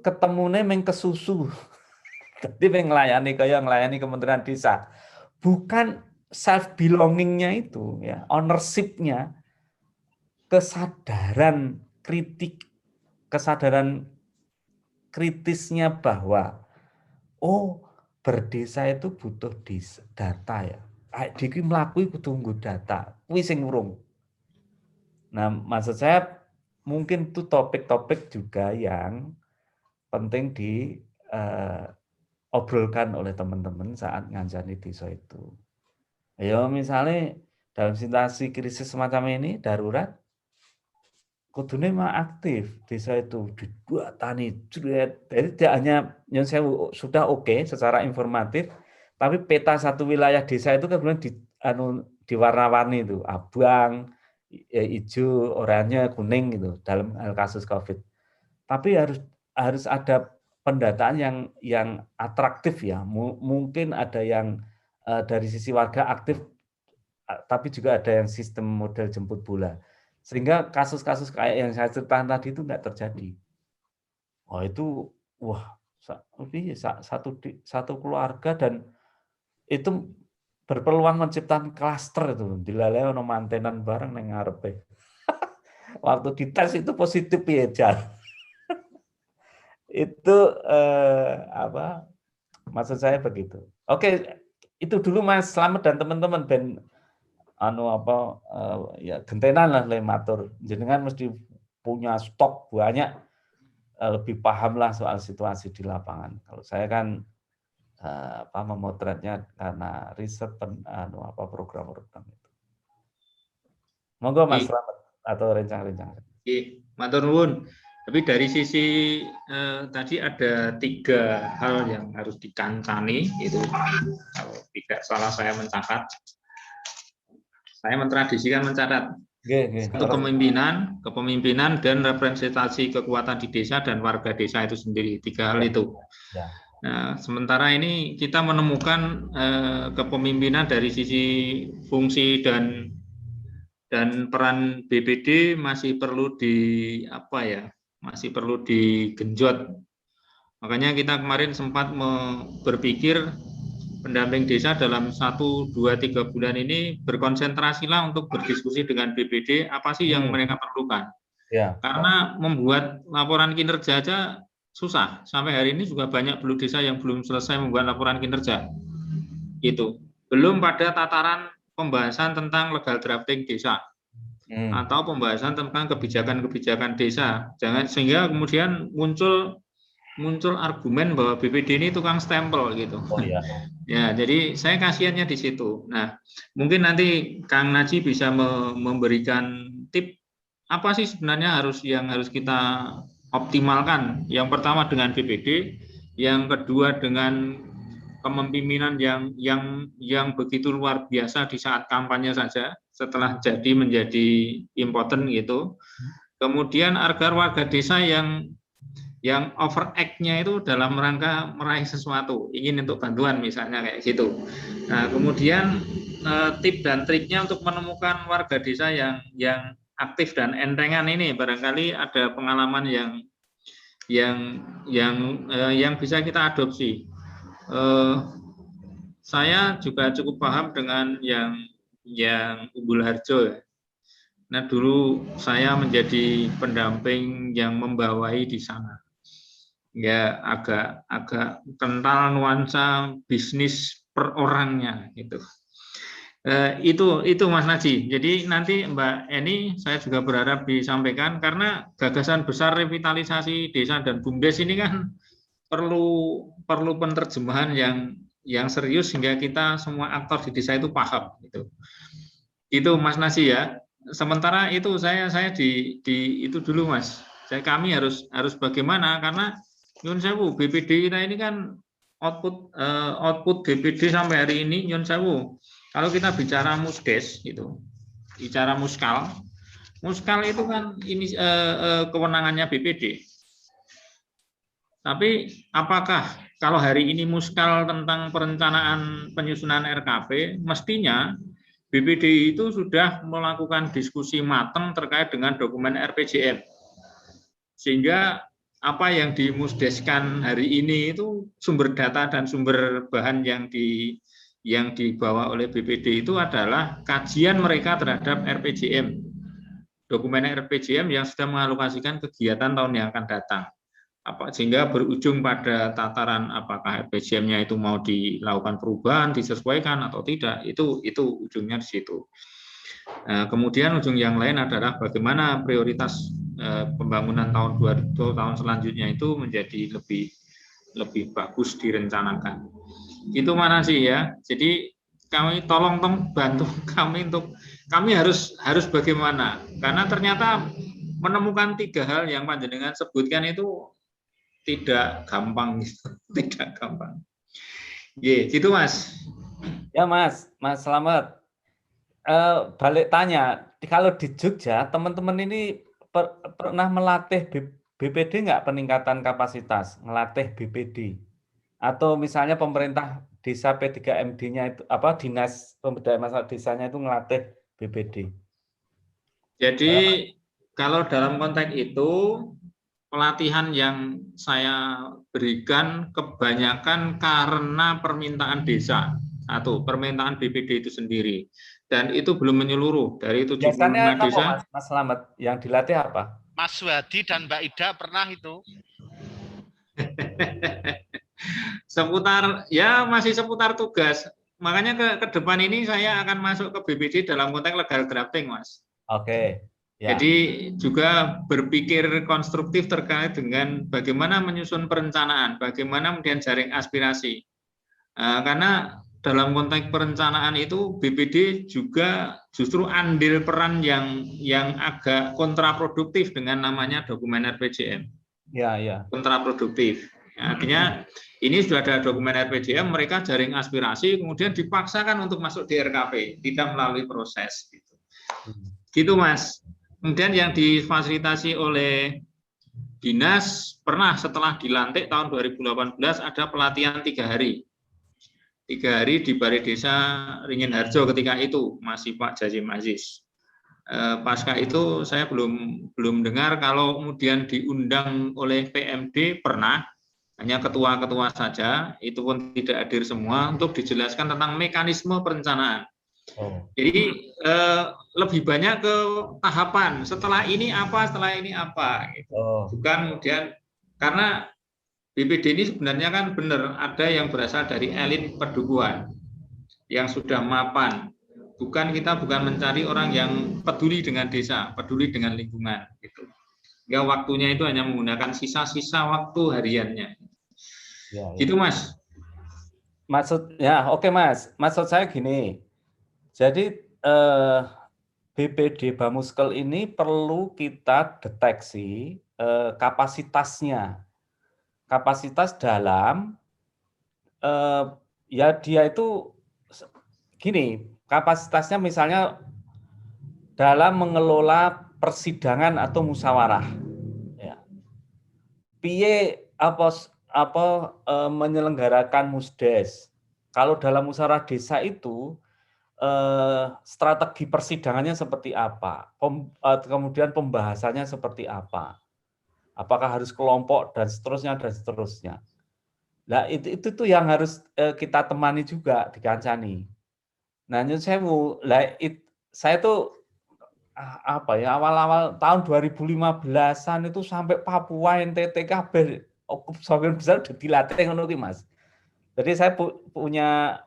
ketemune meng kesusu. Jadi nglayani Kementerian Desa. Bukan self belonging-nya itu ya, ownership-nya, kesadaran kritisnya bahwa berdesa itu butuh data ya. Diki mlaku kudu nggo data, kuwi sing urung. Nah, maksud saya mungkin itu topik-topik juga yang penting diobrolkan oleh teman-teman saat ngancani desa itu. Ya misalnya dalam situasi krisis semacam ini darurat, kudune mah aktif desa itu dibuatani. Jadi tidak hanya yang saya sudah oke secara informatif, tapi peta satu wilayah desa itu kemudian diwarna-warni itu, abang, hijau, oranye, kuning gitu dalam hal kasus COVID. Tapi harus ada pendataan yang atraktif ya. Mungkin ada yang dari sisi warga aktif, tapi juga ada yang sistem model jemput bola. Sehingga kasus-kasus kayak yang saya ceritakan tadi itu nggak terjadi. Itu satu keluarga dan itu berpeluang menciptakan klaster itu. Dilalai ono mantenan bareng nang ngarepe. Waktu dites itu positif ya, Jan. Itu maksud saya begitu. Oke, itu dulu Mas Slamet dan teman-teman ya gentenan lah matur. Jenengan mesti punya stok banyak, lebih paham lah soal situasi di lapangan. Kalau saya kan memotretnya karena riset program-program itu. Monggo Mas Slamet atau rencang-rencang. Matur nuwun. Tapi dari sisi tadi ada 3 hal yang harus dikancani, itu kalau tidak salah saya mencatat. Saya mentradisikan mencatat. Satu kepemimpinan dan representasi kekuatan di desa dan warga desa itu sendiri, 3 hal itu. Nah, sementara ini kita menemukan kepemimpinan dari sisi fungsi dan peran BPD masih perlu digenjot. Makanya kita kemarin sempat berpikir pendamping desa dalam 1, 2, 3 bulan ini berkonsentrasilah untuk berdiskusi dengan BPD apa sih yang mereka perlukan. Ya. Karena membuat laporan kinerja aja susah. Sampai hari ini juga banyak penduduk desa yang belum selesai membuat laporan kinerja. Gitu. Belum pada tataran pembahasan tentang legal drafting desa. Atau pembahasan tentang kebijakan-kebijakan desa. Sehingga kemudian muncul argumen bahwa BPD ini tukang stempel gitu. Ya, jadi saya kasihannya di situ. Nah, mungkin nanti Kang Naji bisa memberikan tip apa sih sebenarnya yang harus kita optimalkan. Yang pertama dengan BPD, yang kedua dengan kepemimpinan yang begitu luar biasa di saat kampanye saja, setelah jadi menjadi impoten gitu. Kemudian agar warga desa yang yang overact-nya itu dalam rangka meraih sesuatu, ingin untuk bantuan misalnya kayak gitu. Nah, kemudian tip dan triknya untuk menemukan warga desa yang aktif dan entengan ini, barangkali ada pengalaman yang bisa kita adopsi. Saya juga cukup paham dengan yang Umbul Harjo. Nah, dulu saya menjadi pendamping yang membawai di sana. Ya, agak kental nuansa bisnis per orangnya gitu. Itu Mas Naji. Jadi nanti Mbak Eni saya juga berharap disampaikan, karena gagasan besar revitalisasi desa dan BUMDes ini kan perlu penerjemahan yang serius sehingga kita semua aktor di desa itu paham gitu. Itu Mas Nasi ya. Sementara itu saya di itu dulu Mas. Kami harus bagaimana, karena nyun sewu BPD kita ini kan output BPD sampai hari ini nyun sewu. Kalau kita bicara musdes gitu, bicara muskal itu kan ini kewenangannya BPD. Tapi apakah kalau hari ini muskal tentang perencanaan penyusunan RKP, mestinya BPD itu sudah melakukan diskusi matang terkait dengan dokumen RPJM. Sehingga apa yang dimusdeskan hari ini itu sumber data dan sumber bahan yang dibawa oleh BPD itu adalah kajian mereka terhadap RPJM. Dokumen RPJM yang sudah mengalokasikan kegiatan tahun yang akan datang. Sehingga berujung pada tataran apakah RPJM-nya itu mau dilakukan perubahan, disesuaikan atau tidak, itu ujungnya di situ. Nah, kemudian ujung yang lain adalah bagaimana prioritas pembangunan tahun selanjutnya itu menjadi lebih bagus direncanakan. Itu mana sih ya? Jadi kami tolong bantu kami kami harus bagaimana? Karena ternyata menemukan 3 hal yang panjenengan sebutkan itu tidak gampang gitu, tidak gampang. Gitu Mas. Ya Mas Slamet. Balik tanya, kalau di Jogja teman-teman ini pernah melatih BPD nggak, peningkatan kapasitas, ngelatih BPD? Atau misalnya pemerintah desa P3MD-nya itu dinas pemberdayaan masyarakat desanya itu ngelatih BPD? Jadi kalau dalam konteks itu pelatihan yang saya berikan kebanyakan karena permintaan desa atau permintaan BPD itu sendiri, dan itu belum menyeluruh dari 75 desa. Mas Slamet, yang dilatih apa? Mas Wadi dan Mbak Ida pernah itu? Masih seputar tugas. Makanya ke depan ini saya akan masuk ke BPD dalam konteks legal drafting, Mas. Oke. Ya. Jadi juga berpikir konstruktif terkait dengan bagaimana menyusun perencanaan, bagaimana kemudian jaring aspirasi. Karena dalam konteks perencanaan itu BPD juga justru andil peran yang agak kontraproduktif dengan namanya dokumen RPJM. Ya. Kontraproduktif. Artinya ini sudah ada dokumen RPJM, mereka jaring aspirasi, kemudian dipaksakan untuk masuk di RKP, tidak melalui proses. Gitu Mas. Kemudian yang difasilitasi oleh dinas, pernah setelah dilantik tahun 2018 ada pelatihan 3 hari. 3 hari di Balai Desa Ringin Harjo ketika itu, masih Pak Jazim Aziz. Pasca itu saya belum dengar kalau kemudian diundang oleh PMD, pernah, hanya ketua-ketua saja, itu pun tidak hadir semua, untuk dijelaskan tentang mekanisme perencanaan. Jadi lebih banyak ke tahapan, setelah ini apa gitu. Bukan kemudian, karena BPD ini sebenarnya kan benar ada yang berasal dari elit pedukuhan yang sudah mapan. Kita bukan mencari orang yang peduli dengan desa, peduli dengan lingkungan gitu. Ya, waktunya itu hanya menggunakan sisa-sisa waktu hariannya. Gitu Mas. Oke Mas. Maksud saya gini. Jadi BPD Bamuskel ini perlu kita deteksi kapasitasnya. Kapasitas dalam, dia itu gini, kapasitasnya misalnya dalam mengelola persidangan atau musyawarah. Ya. piye menyelenggarakan musdes. Kalau dalam musyawarah desa itu strategi persidangannya seperti apa, kemudian pembahasannya seperti apa, apakah harus kelompok dan seterusnya dan seterusnya. Nah itu tuh yang harus kita temani juga dikancani. Nah nyun sewu, saya tuh awal-awal tahun 2015-an itu sampai Papua, NTT, kabeh sebagian besar udah dilatih ngono ki Mas. Jadi saya punya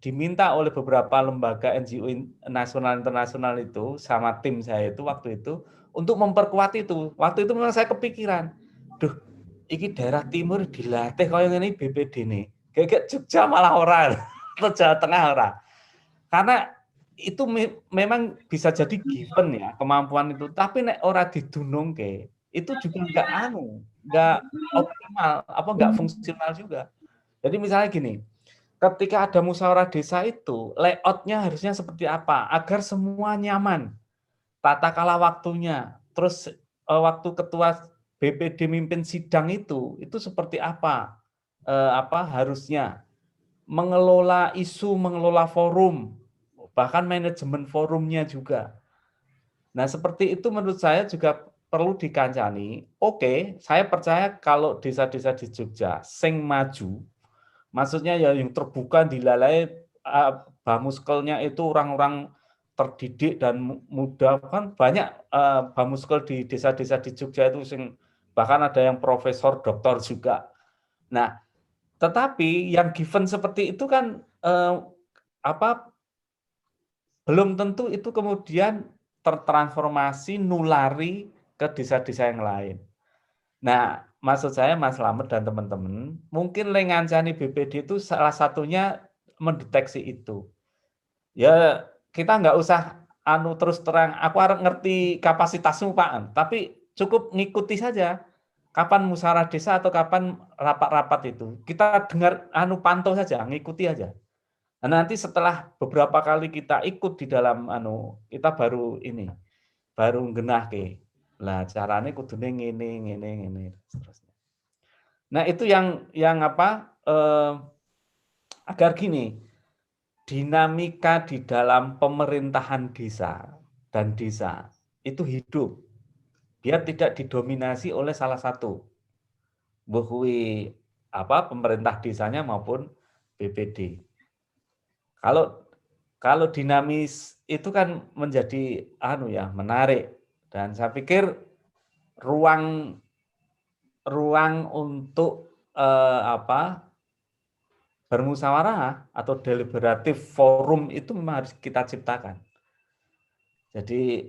diminta oleh beberapa lembaga NGO nasional internasional itu sama tim saya itu waktu itu untuk memperkuat itu. Waktu itu memang saya kepikiran, duh, iki daerah timur dilatih kaya ngene BPD nih. Kayak Jogja malah ora atau Jawa Tengah ora. Karena itu memang bisa jadi given ya kemampuan itu, tapi nek ora didunungke itu juga nggak optimal, nggak fungsional juga. Jadi misalnya gini, ketika ada musyawarah desa itu, layoutnya harusnya seperti apa agar semua nyaman, tata kala waktunya, terus waktu ketua BPD mimpin sidang itu seperti apa, harusnya mengelola isu, mengelola forum, bahkan manajemen forumnya juga. Nah seperti itu menurut saya juga perlu dikancani. Oke, saya percaya kalau desa-desa di Jogja sing maju, maksudnya ya yang terbuka dilalai bamuskelnya itu orang-orang terdidik dan muda, kan banyak bamuskel di desa-desa di Jogja itu sing bahkan ada yang profesor, doktor juga. Nah, tetapi yang given seperti itu kan belum tentu itu kemudian tertransformasi nulari ke desa-desa yang lain. Nah, maksud saya Mas Slamet dan teman-teman, mungkin ngancani BPD itu salah satunya mendeteksi itu. Ya, kita nggak usah terus terang, aku harus ngerti kapasitasmu Pak, tapi cukup ngikuti saja. Kapan musyawarah desa atau kapan rapat-rapat itu. Kita dengar pantau saja, ngikuti aja. Nah, nanti setelah beberapa kali kita ikut di dalam kita baru ngenahke. Lah carane kudune ngene seterusnya. Nah, itu yang agar gini, dinamika di dalam pemerintahan desa dan desa itu hidup. Biar tidak didominasi oleh salah satu. Buhui pemerintah desanya maupun BPD. Kalau dinamis itu kan menjadi menarik, dan saya pikir ruang untuk bermusyawarah atau deliberatif forum itu memang harus kita ciptakan. Jadi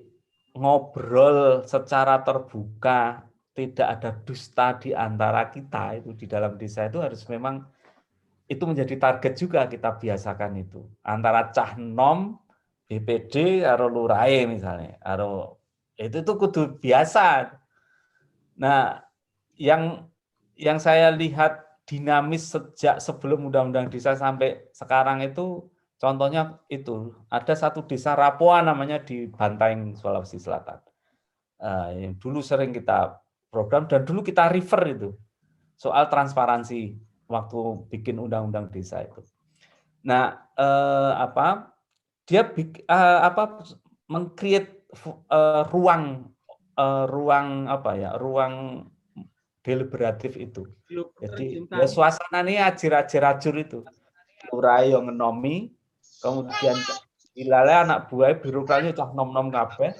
ngobrol secara terbuka, tidak ada dusta di antara kita itu di dalam desa itu harus memang itu menjadi target juga kita biasakan itu. Antara cah nom, BPD, karo lurahe misalnya. Itu kudu biasa. Nah, yang saya lihat dinamis sejak sebelum Undang-Undang Desa sampai sekarang itu, contohnya itu, ada satu desa Rapoa namanya di Bantaeng, Sulawesi Selatan. Yang dulu sering kita program dan dulu kita refer itu, soal transparansi waktu bikin undang-undang desa itu. Nah, dia meng-create ruang deliberatif itu. Jadi ya suasananya ajir-ajir itu. Lurah yang ngenomi, kemudian ilale anak buah birokrasinya cah nom-nom kabeh.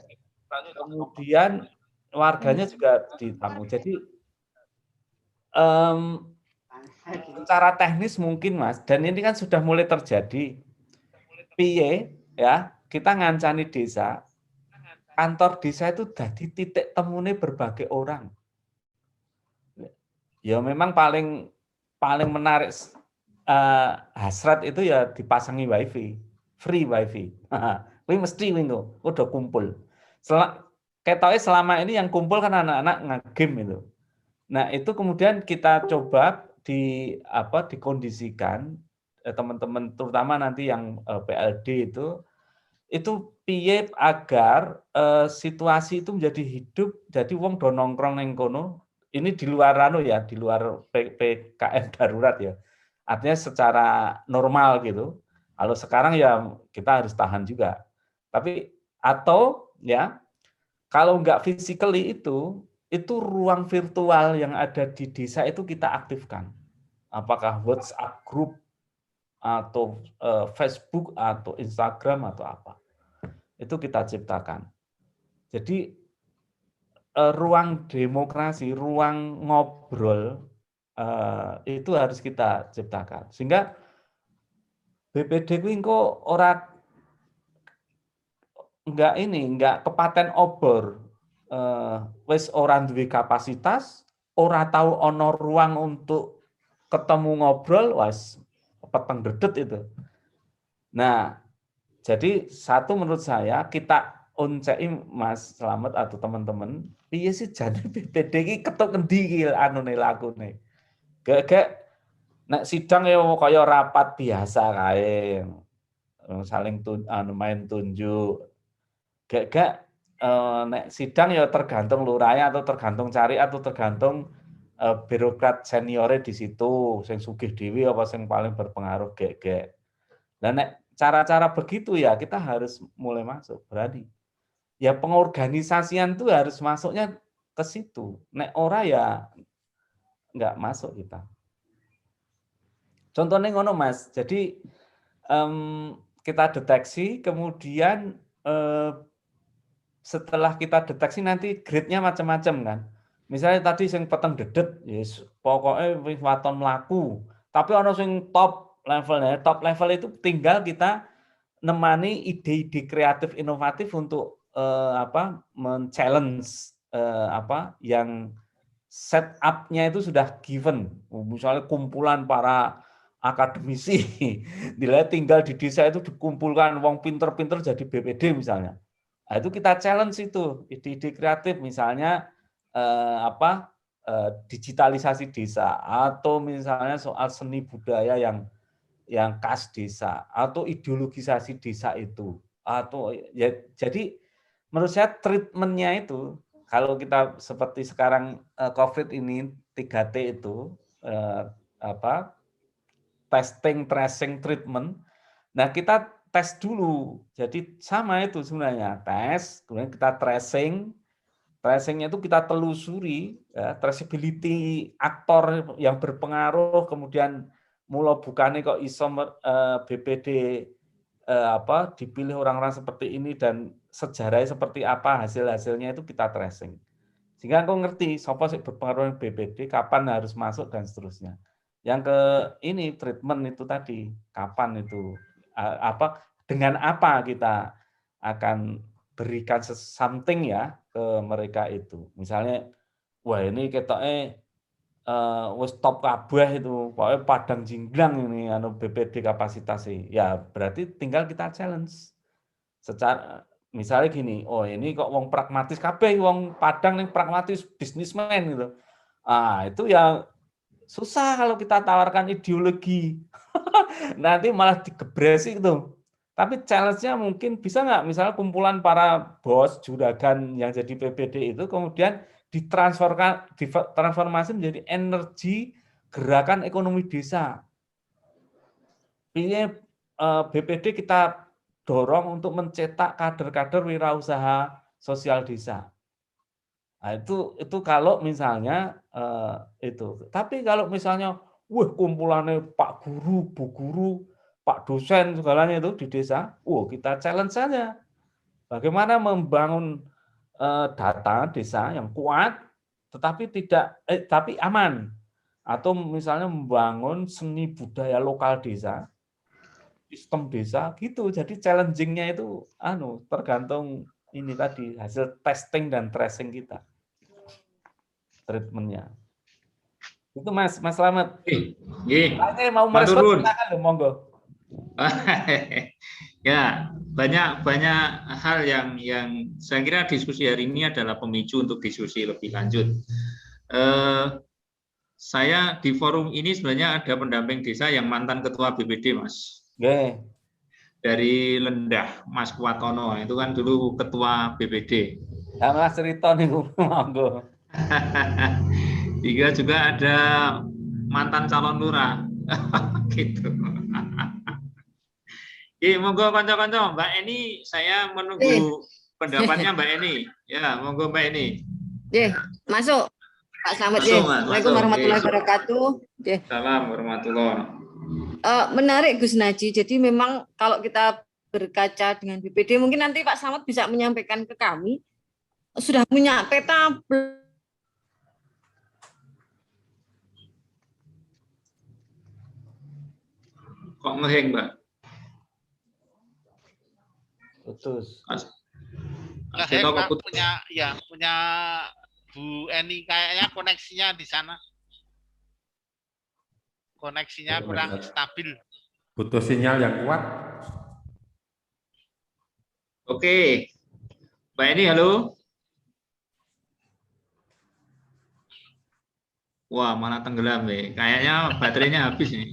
Kemudian warganya juga ditamu. Jadi secara teknis mungkin Mas, dan ini kan sudah mulai terjadi. Piye ya, kita ngancani desa, kantor desa itu jadi titik temune berbagai orang. Ya memang paling menarik hasrat itu ya dipasangi wifi, free wifi. Kuwi mesti wingo, udah kumpul. Ketoknya selama ini yang kumpul kan anak-anak nge-game itu. Nah, itu kemudian kita coba dikondisikan teman-teman terutama nanti yang PLD itu piye agar situasi itu menjadi hidup, jadi wong do nongkrong neng kono ini di luar di luar PPKM darurat ya. Artinya secara normal gitu. Kalau sekarang ya kita harus tahan juga. Tapi atau ya kalau nggak physically itu ruang virtual yang ada di desa itu kita aktifkan. Apakah WhatsApp group atau Facebook atau Instagram atau apa. Itu kita ciptakan. Jadi ruang demokrasi, ruang ngobrol itu harus kita ciptakan. Sehingga BPD ku engko enggak kepaten obor. Wis ora duwe kapasitas, ora tahu ono ruang untuk ketemu ngobrol, wis peteng dedet itu. Nah, jadi satu menurut saya kita uncei Mas Slamet atau teman-teman, piye sih jane BPD iki ketok endi iki anune lakune. Gak nek sidang ya kaya rapat biasa kae. Saling main tunjuk. Gak nek sidang ya tergantung lurahnya atau tergantung cari atau tergantung birokrat seniore di situ, sing sugih dhewe apa sing paling berpengaruh gek. Nah nek cara-cara begitu ya kita harus mulai masuk, berani. Ya pengorganisasian itu harus masuknya ke situ. Nek ora ya nggak masuk kita. Contohnya ngono Mas, jadi kita deteksi, kemudian setelah kita deteksi nanti grade-nya macam-macam kan. Misalnya tadi sing peteng dedet, yes, pokoknya wis waton mlaku. Tapi ono sing top levelnya, top level itu tinggal kita nemani ide-ide kreatif inovatif untuk men-challenge yang setup-nya itu sudah given. Misalnya kumpulan para akademisi, nilai tinggal di desa itu dikumpulkan wong pinter-pinter jadi BPD misalnya. Nah, itu kita challenge itu ide-ide kreatif misalnya digitalisasi desa atau misalnya soal seni budaya yang khas desa atau ideologisasi desa itu atau ya jadi menurut saya treatmentnya itu kalau kita seperti sekarang COVID ini 3T itu testing, tracing, treatment. Nah kita tes dulu. Jadi sama itu sebenarnya tes, kemudian kita tracing. Tracingnya itu kita telusuri, ya, traceability aktor yang berpengaruh, kemudian mulai bukannya kok iso BPD dipilih orang-orang seperti ini dan sejarahnya seperti apa, hasil-hasilnya itu kita tracing. Sehingga aku ngerti siapa sih berpengaruh BPD, kapan harus masuk dan seterusnya. Yang ke ini treatment itu tadi, kapan itu dengan apa kita akan berikan something ya ke mereka itu. Misalnya, wah ini ketoknya wis top kabeh itu, pokoknya padang jinglang ini BPD kapasitasnya. Ya berarti tinggal kita challenge. Secara misalnya gini, oh ini kok wong pragmatis kabeh, wong Padang nih pragmatis bisnismen gitu. Ah, itu ya susah kalau kita tawarkan ideologi. Nanti malah digebresi gitu. Tapi challenge-nya mungkin bisa nggak misalnya kumpulan para bos juragan yang jadi PPD itu kemudian ditransformasi menjadi energi gerakan ekonomi desa. Ini BPD kita dorong untuk mencetak kader-kader wirausaha sosial desa. Nah, itu kalau misalnya itu. Tapi kalau misalnya, kumpulannya Pak Guru, Bu Guru, Pak dosen segalanya itu di desa, kita challenge saja. Bagaimana membangun data desa yang kuat, tetapi tapi aman. Atau misalnya membangun seni budaya lokal desa, sistem desa gitu. Jadi challenging-nya itu tergantung ini tadi hasil testing dan tracing kita. Treatment-nya. Itu Mas Slamet. Saya mau merespon silakan monggo. Ya, banyak hal yang saya kira diskusi hari ini adalah pemicu untuk diskusi lebih lanjut. Saya di forum ini sebenarnya ada pendamping desa yang mantan ketua BPD, Mas. Dari Lendah, Mas Kuwatono, itu kan dulu ketua BPD. Ya, Mas cerita nih, monggo. Tiga juga ada mantan calon lurah. Gitu. Monggo kanca-kanca, Mbak Eni, saya menunggu pendapatnya Mbak Eni. Ya, monggo Mbak Eni. Masuk Pak Slamet. Assalamualaikum warahmatullahi wabarakatuh. Salam warahmatullahi. Menarik Gus Naji. Jadi memang kalau kita berkaca dengan BPD, mungkin nanti Pak Slamet bisa menyampaikan ke kami, sudah punya peta. Kok ngeheng, Mbak? Putus. Ngeheng, Pak, punya Bu Eni kayaknya koneksinya di sana. Koneksinya kurang stabil. Butuh sinyal yang kuat. Oke. Mbak Eni, halo. Wah, malah tenggelam nih. Kayaknya baterainya habis nih.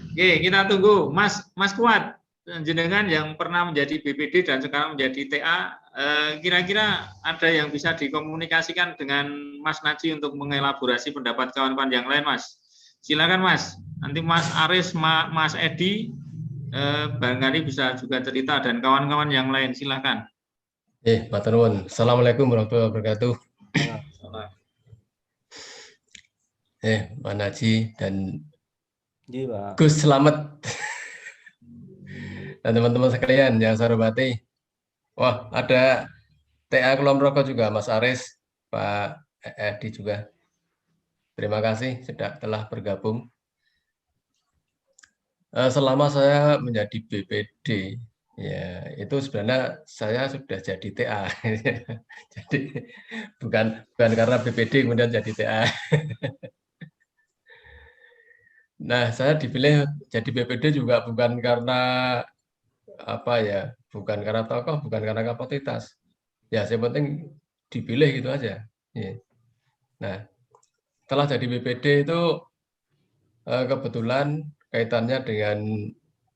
Oke, kita tunggu. Mas Kuat, jenengan yang pernah menjadi BPD dan sekarang menjadi TA, kira-kira ada yang bisa dikomunikasikan dengan Mas Naji untuk mengelaborasi pendapat kawan-kawan yang lain, Mas? Silakan, Mas. Nanti Mas Aris, Mas Edi, barangkali bisa juga cerita dan kawan-kawan yang lain. Silakan. Matur nuwun. Assalamualaikum warahmatullahi wabarakatuh. Pak Naji dan Gus Slamet dan teman-teman sekalian yang saya hormati. Wah, ada TA Kulon Progo juga, Mas Aris, Pak Edi juga. Terima kasih sudah telah bergabung. Selama saya menjadi BPD, ya itu sebenarnya saya sudah jadi TA. Jadi bukan karena BPD kemudian jadi TA. Nah, saya dipilih jadi BPD juga bukan karena bukan karena tokoh, bukan karena kapasitas. Ya, yang penting dipilih gitu aja. Nah, setelah jadi BPD itu kebetulan kaitannya dengan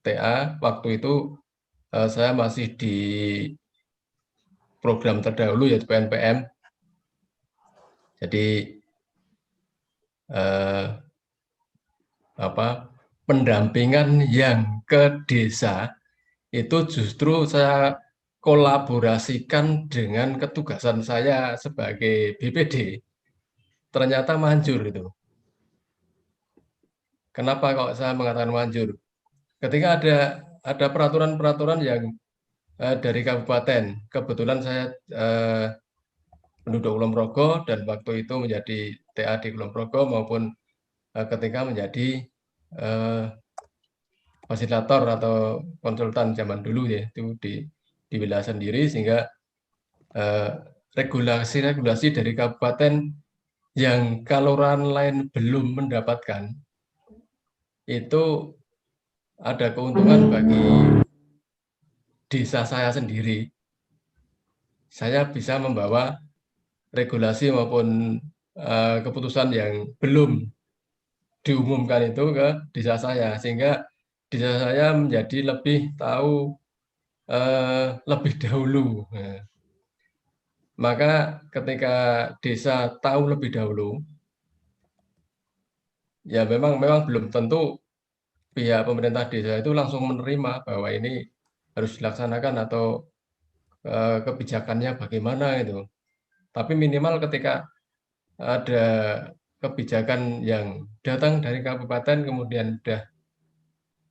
TA, waktu itu saya masih di program terdahulu yaitu PNPM. Jadi pendampingan yang ke desa itu justru saya kolaborasikan dengan ketugasan saya sebagai BPD. Ternyata manjur itu. Kenapa kok saya mengatakan manjur? Ketika ada peraturan-peraturan yang dari kabupaten, kebetulan saya penduduk Kulon Progo dan waktu itu menjadi TA di Kulon Progo maupun ketika menjadi fasilitator atau konsultan zaman dulu ya itu di wilayah sendiri, sehingga regulasi dari kabupaten yang kelurahan lain belum mendapatkan itu ada keuntungan bagi desa saya sendiri. Saya bisa membawa regulasi maupun keputusan yang belum diumumkan itu ke desa saya, sehingga desa saya menjadi lebih tahu lebih dahulu. Maka ketika desa tahu lebih dahulu, ya memang belum tentu pihak pemerintah desa itu langsung menerima bahwa ini harus dilaksanakan atau kebijakannya bagaimana itu. Tapi minimal ketika ada kebijakan yang datang dari kabupaten kemudian sudah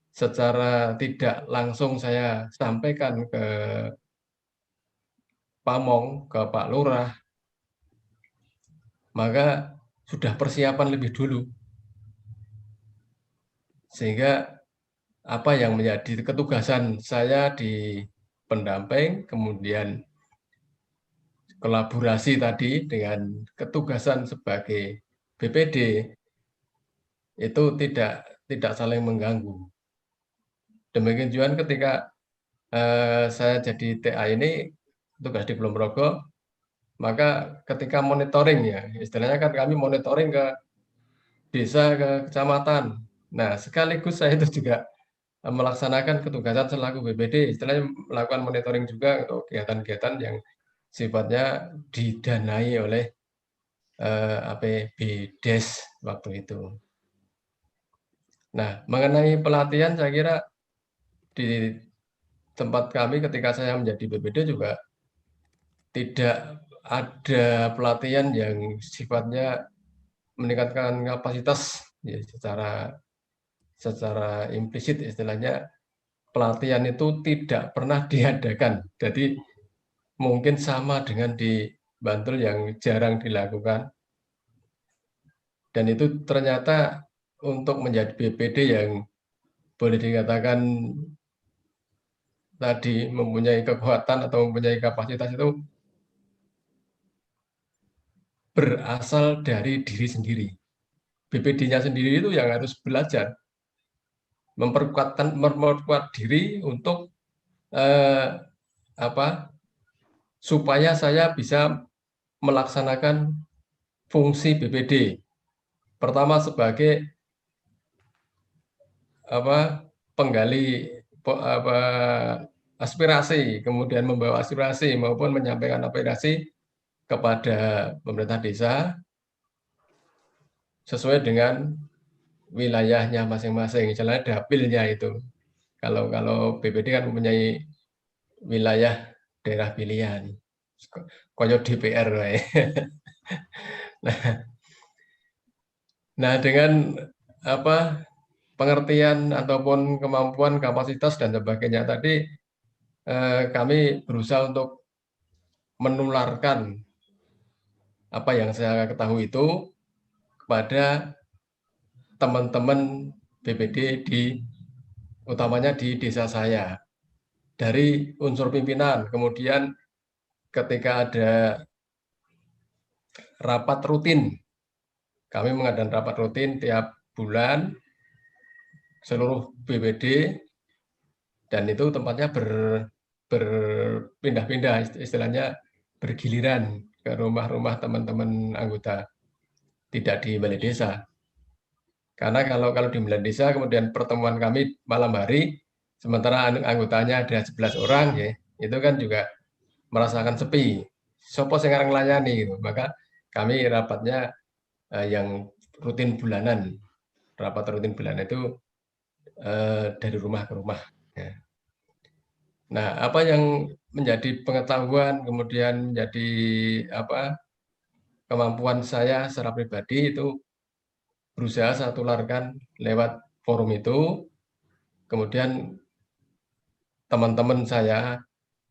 secara tidak langsung saya sampaikan ke Pamong, ke Pak Lurah, maka sudah persiapan lebih dulu. Sehingga apa yang menjadi ketugasan saya di pendamping, kemudian kolaborasi tadi dengan ketugasan sebagai BPD, itu tidak saling mengganggu. Demikian juga ketika saya jadi TA ini tugas di Kulon Progo, maka ketika monitoring ya, istilahnya kan kami monitoring ke desa, ke kecamatan. Nah, sekaligus saya itu juga melaksanakan ketugasan selaku BPD, istilahnya melakukan monitoring juga untuk kegiatan-kegiatan yang sifatnya didanai oleh APBDes waktu itu. Nah, mengenai pelatihan saya kira di tempat kami ketika saya menjadi BPD juga tidak ada pelatihan yang sifatnya meningkatkan kapasitas ya, secara implisit istilahnya pelatihan itu tidak pernah diadakan. Jadi mungkin sama dengan di Bantul yang jarang dilakukan. Dan itu ternyata untuk menjadi BPD yang boleh dikatakan tadi mempunyai kekuatan atau mempunyai kapasitas itu berasal dari diri sendiri. BPD-nya sendiri itu yang harus belajar memperkuat diri untuk supaya saya bisa melaksanakan fungsi BPD. Pertama sebagai penggali aspirasi, kemudian membawa aspirasi maupun menyampaikan aspirasi kepada pemerintah desa sesuai dengan wilayahnya masing-masing, misalnya dapilnya itu. Kalau BPD kan mempunyai wilayah daerah pilihan, koyo DPR. Nah, dengan pengertian ataupun kemampuan, kapasitas dan sebagainya tadi, kami berusaha untuk menularkan apa yang saya ketahui itu kepada teman-teman BPD utamanya di desa saya. Dari unsur pimpinan, kemudian ketika ada rapat rutin, kami mengadakan rapat rutin tiap bulan, seluruh BPD, dan itu tempatnya berpindah-pindah, istilahnya bergiliran ke rumah-rumah teman-teman anggota, tidak di balai desa. Karena kalau di balai desa, kemudian pertemuan kami malam hari, sementara anggotanya ada 11 orang, ya, itu kan juga merasakan sepi. Sopo sing ngarang nglayani gitu. Maka kami rapatnya yang rutin bulanan. Rapat rutin bulanan itu dari rumah ke rumah. Ya. Nah, apa yang menjadi pengetahuan, kemudian menjadi kemampuan saya secara pribadi itu berusaha saya tularkan lewat forum itu, kemudian teman-teman saya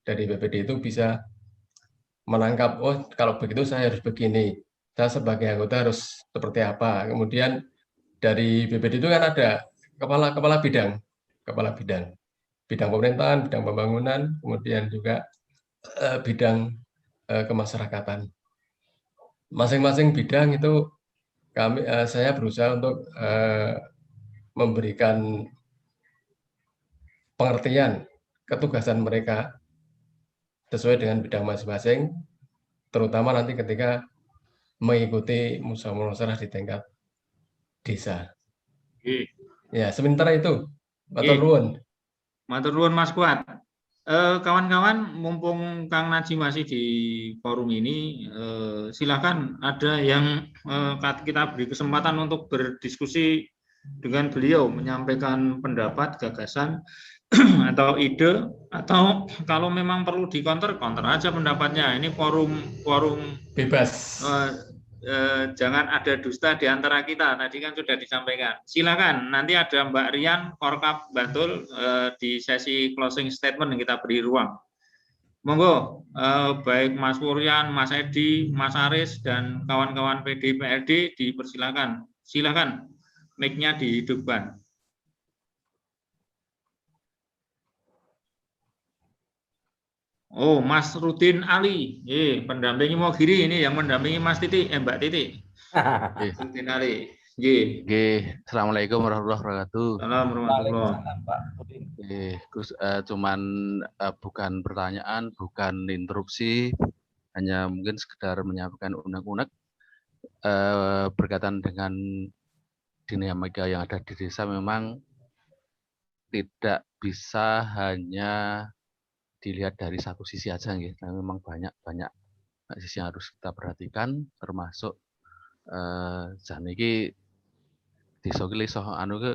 dari BPD itu bisa menangkap, oh kalau begitu saya harus begini, saya sebagai anggota harus seperti apa. Kemudian dari BPD itu kan ada kepala bidang pemerintahan, bidang pembangunan, kemudian juga bidang kemasyarakatan. Masing-masing bidang itu saya berusaha untuk memberikan pengertian ketugasan mereka sesuai dengan bidang masing-masing, terutama nanti ketika mengikuti musyawarah di tingkat desa. Ya, sementara itu, matur nuwun. Matur nuwun Mas Kuat. Kawan-kawan, mumpung Kang Naji masih di forum ini, silakan ada yang kita beri kesempatan untuk berdiskusi dengan beliau, menyampaikan pendapat, gagasan, atau ide, atau kalau memang perlu counter aja pendapatnya. Ini forum bebas. Jangan ada dusta di antara kita. Tadi kan sudah disampaikan. Silakan. Nanti ada Mbak Rian, Korkap Bantul di sesi closing statement yang kita beri ruang. Monggo, baik Mas Wuryan, Mas Edi, Mas Aris, dan kawan-kawan PD/PRD dipersilakan. Silakan, mic-nya dihidupkan. Oh, Mas Rudin Ali, pendampingi Mogiri ini yang mendampingi Mas Titi, Mbak Titi. Rudin Ali. Assalamualaikum warahmatullahi wabarakatuh. Assalamualaikum. Cuman bukan pertanyaan, bukan interupsi, hanya mungkin sekedar menyampaikan unek-unek berkaitan dengan dinamika yang ada di desa. Memang tidak bisa hanya dilihat dari satu sisi aja, gitu. Nah, memang banyak sisi yang harus kita perhatikan, termasuk jan iki desa iki iso anu ke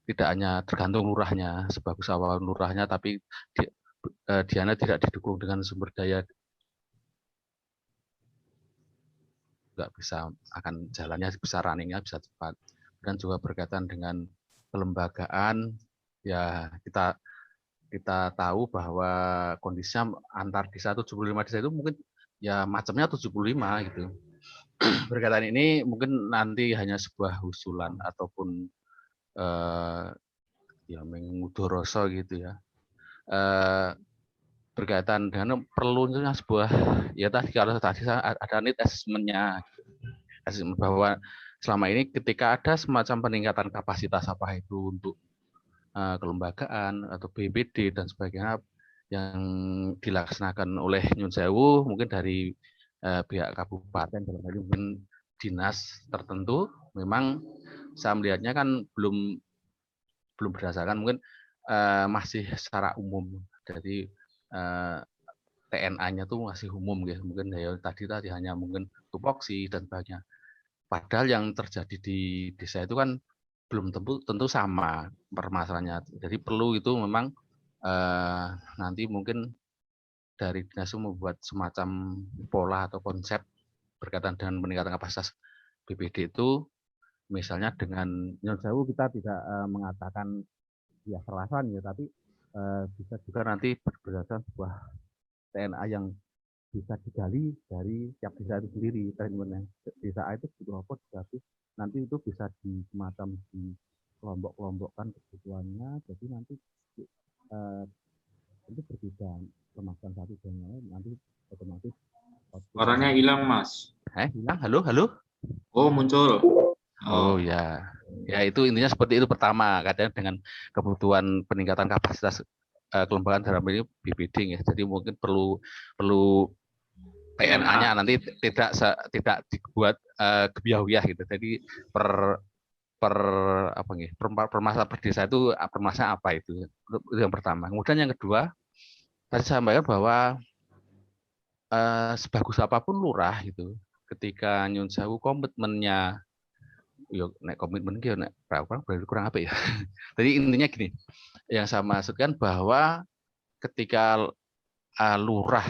tidak hanya tergantung lurahnya, sebagus awal lurahnya, tapi diana tidak didukung dengan sumber daya, nggak bisa akan jalannya bisa runningnya bisa cepat. Dan juga berkaitan dengan kelembagaan, ya kita tahu bahwa kondisinya antar desa 75 desa itu mungkin ya macamnya 75 gitu. Berkaitan ini mungkin nanti hanya sebuah usulan ataupun ya mengudoroso gitu ya. Berkaitan dengan perlunya sebuah, ya tadi kalau tadi ada need assessment-nya, assessment bahwa selama ini ketika ada semacam peningkatan kapasitas apa itu untuk kelembagaan atau BPD dan sebagainya yang dilaksanakan oleh Nyun Sewu, mungkin dari pihak kabupaten dalam hal ini mungkin dinas tertentu, memang saya melihatnya kan belum berdasarkan, mungkin masih secara umum. Jadi TNA-nya tuh masih umum ya, mungkin ya tadi hanya mungkin tupoksi dan sebagainya. Padahal yang terjadi di desa itu kan belum tentu sama permasalahannya. Jadi perlu itu memang nanti mungkin dari dinas membuat semacam pola atau konsep berkaitan dengan peningkatan kapasitas BPD itu, misalnya dengan Nyun Sewu kita tidak mengatakan ya serlasan ya, tapi bisa juga nanti berdasarkan sebuah TNA yang bisa digali dari tiap desa itu sendiri. Desa A itu butuh apa, nanti itu bisa semacam di kelompok-kelompokkan kebutuhannya, jadi nanti itu berbeda permasalahan satu dan lain, nanti otomatis. Suaranya hilang, Mas. Hilang? Halo? Oh, muncul. Oh ya, ya itu intinya seperti itu. Pertama, katanya dengan kebutuhan peningkatan kapasitas kelembagaan dalam ini BPD ya. Jadi mungkin perlu TNA-nya nanti tidak dibuat gebiah-gebiah gitu. Jadi permasalahan per desa itu permasalahan apa itu yang pertama. Kemudian yang kedua, tadi saya sampaikan bahwa sebagus apapun lurah itu, ketika Nyun Sewu komitmennya, komitmen berarti kurang apa ya. Jadi intinya gini, yang saya maksudkan bahwa ketika lurah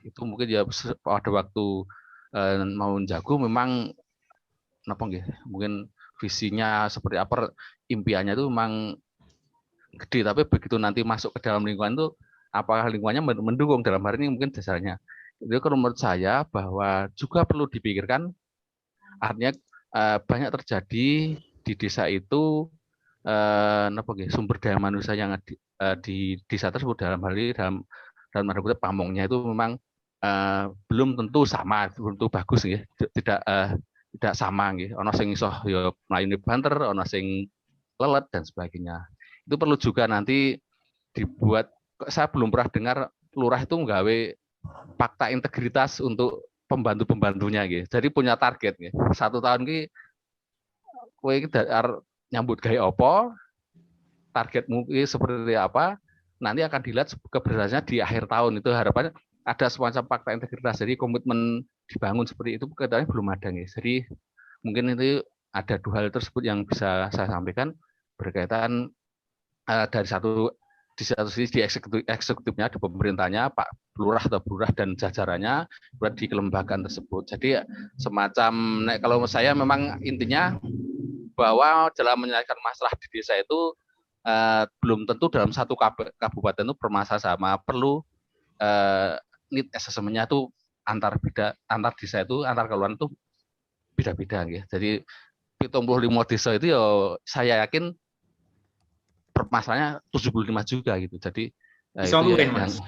itu mungkin ya pada waktu mau jago memang mungkin visinya seperti apa, impiannya itu memang gede, tapi begitu nanti masuk ke dalam lingkungan itu apakah lingkungannya mendukung, dalam hari ini mungkin dasarnya. Itu kalau menurut saya bahwa juga perlu dipikirkan, artinya banyak terjadi di desa itu sumber daya manusia yang di desa tersebut, dalam hal ini dalam tanda kutip pamongnya itu memang belum tentu sama, belum tentu bagus ya, tidak sama nggih. Ana sing iso ya mlayune banter, ana sing lelet dan sebagainya. Itu perlu juga nanti dibuat, saya belum pernah dengar lurah itu nggawe fakta integritas untuk pembantu-pembantunya gitu. Jadi punya target gitu. 1 tahun ki kowe iki nyambut gawe apa? Targetmu ki seperti apa? Nanti akan dilihat keberhasilannya di akhir tahun. Itu harapannya ada semacam fakta integritas. Jadi komitmen dibangun seperti itu katanya belum ada nih. Jadi mungkin itu ada 2 hal tersebut yang bisa saya sampaikan berkaitan dari di satu sisi di eksekutifnya, di pemerintahnya, Pak Lurah atau Lurah dan jajarannya buat di kelembagaan tersebut. Jadi semacam, kalau saya memang intinya bahwa dalam menyelesaikan masalah di desa itu belum tentu dalam satu kabupaten itu permasalahan sama, perlu need assessment-nya itu antar desa itu, antar kelurahan itu beda-beda gitu. Jadi 75 desa itu ya saya yakin permasalahannya 75 juga gitu. Jadi iso luweh, Mas.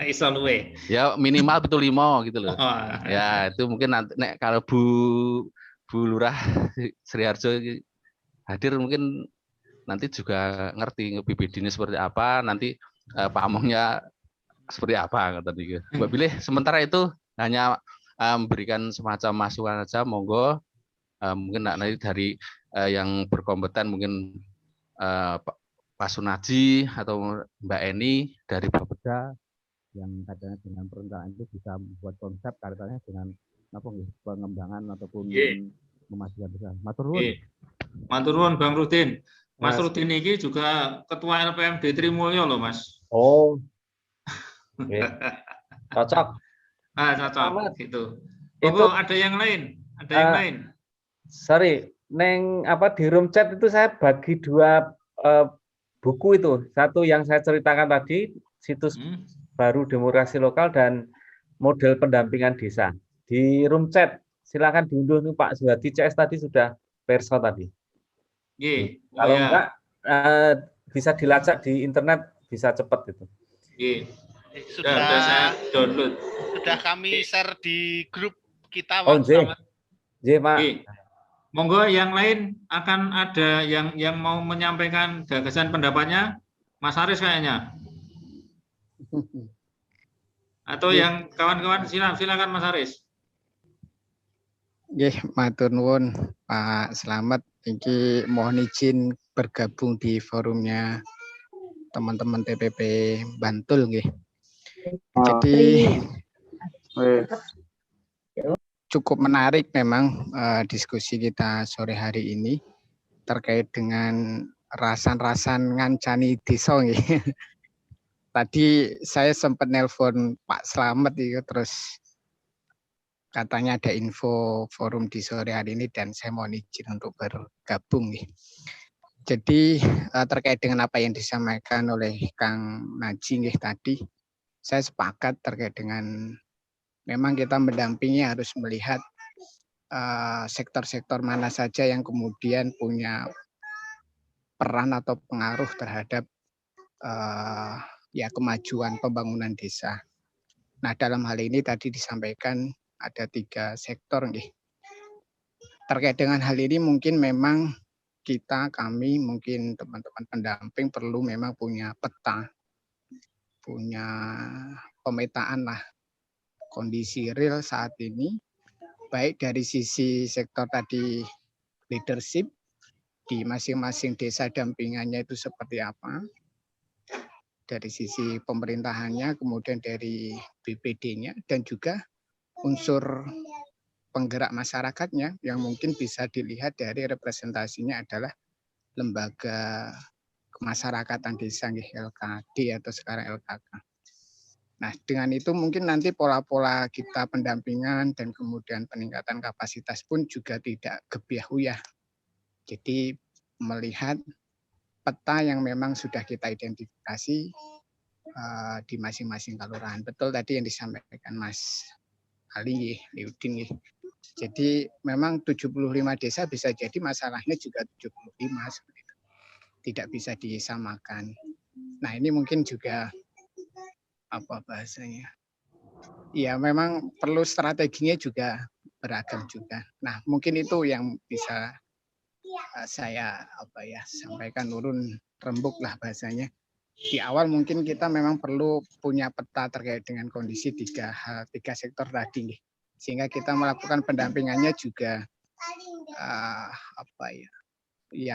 Iso luweh. Ya minimal betul 5 gitu loh. Ya itu mungkin nanti kalau Bu Lurah Sri Harjo hadir mungkin nanti juga ngerti BPD ini seperti apa, nanti pamongnya seperti apa tadi. Mbak Bilih sementara itu hanya memberikan semacam masukan saja, monggo mungkin nanti dari yang berkompeten mungkin Pak Sunaji atau Mbak Eni dari Bapeda yang katanya dengan perencanaan itu bisa membuat konsep kaitannya dengan apa nggih pengembangan ataupun Nggih. memajukan desa. Matur nuwun. Nggih. Matur nuwun Bang Rudin. Mas Mas. Rudin ini juga ketua LPMD Trimulyo loh Mas. Oh. Oke. Cocok. Ah, cocok Selamat. gitu. Itu- Monggo ada yang lain, ada yang lain. Sorry, neng apa di room chat itu saya bagi dua buku itu. Satu yang saya ceritakan tadi, situs Hmm. baru demokrasi lokal dan model pendampingan desa. Di room chat silakan diunduh nih Pak Zuhadi CS tadi sudah perso tadi. Nggih. Oh, Kalau ya. enggak bisa dilacak di internet, bisa cepat itu. Nggih. Sudah Sudah saya download. sudah kami share di grup kita Oh, Pak J. Slamet. J, Pak. Nggih. Monggo yang lain akan ada yang mau menyampaikan gagasan pendapatnya, Mas Haris kayaknya. Atau yang kawan-kawan silakan Mas Haris. Nggih, matur nuwun Pak Slamet. Iki mohon izin bergabung di forumnya teman-teman TPP Bantul nggih. Jadi cukup menarik memang diskusi kita sore hari ini terkait dengan rasan-rasan ngancani desa nggih. Tadi saya sempat nelpon Pak Slamet itu terus katanya ada info forum di sore hari ini dan saya mohon izin untuk bergabung nih. Jadi terkait dengan apa yang disampaikan oleh Kang Naji nih tadi, saya sepakat terkait dengan memang kita mendampingi harus melihat sektor-sektor mana saja yang kemudian punya peran atau pengaruh terhadap ya kemajuan pembangunan desa. Nah dalam hal ini tadi disampaikan ada 3 sektor nih. Terkait dengan hal ini mungkin memang kami mungkin teman-teman pendamping perlu memang punya peta, punya pemetaan lah kondisi real saat ini, baik dari sisi sektor tadi leadership di masing-masing desa dampingannya itu seperti apa, dari sisi pemerintahannya, kemudian dari BPD-nya, dan juga unsur penggerak masyarakatnya yang mungkin bisa dilihat dari representasinya adalah lembaga kemasyarakatan desa LKD atau sekarang LKK. Nah, dengan itu mungkin nanti pola-pola kita pendampingan dan kemudian peningkatan kapasitas pun juga tidak gebiah-uyah. Jadi melihat peta yang memang sudah kita identifikasi di masing-masing kelurahan. Betul tadi yang disampaikan Mas Ali Liudin. Jadi memang 75 desa bisa jadi masalahnya juga 75 seperti itu. Tidak bisa disamakan. Nah, ini mungkin juga apa bahasanya? Ya, memang perlu strateginya juga beragam juga. Nah, mungkin itu yang bisa saya sampaikan urun rembuk lah bahasanya. Di awal mungkin kita memang perlu punya peta terkait dengan kondisi tiga sektor tadi, sehingga kita melakukan pendampingannya juga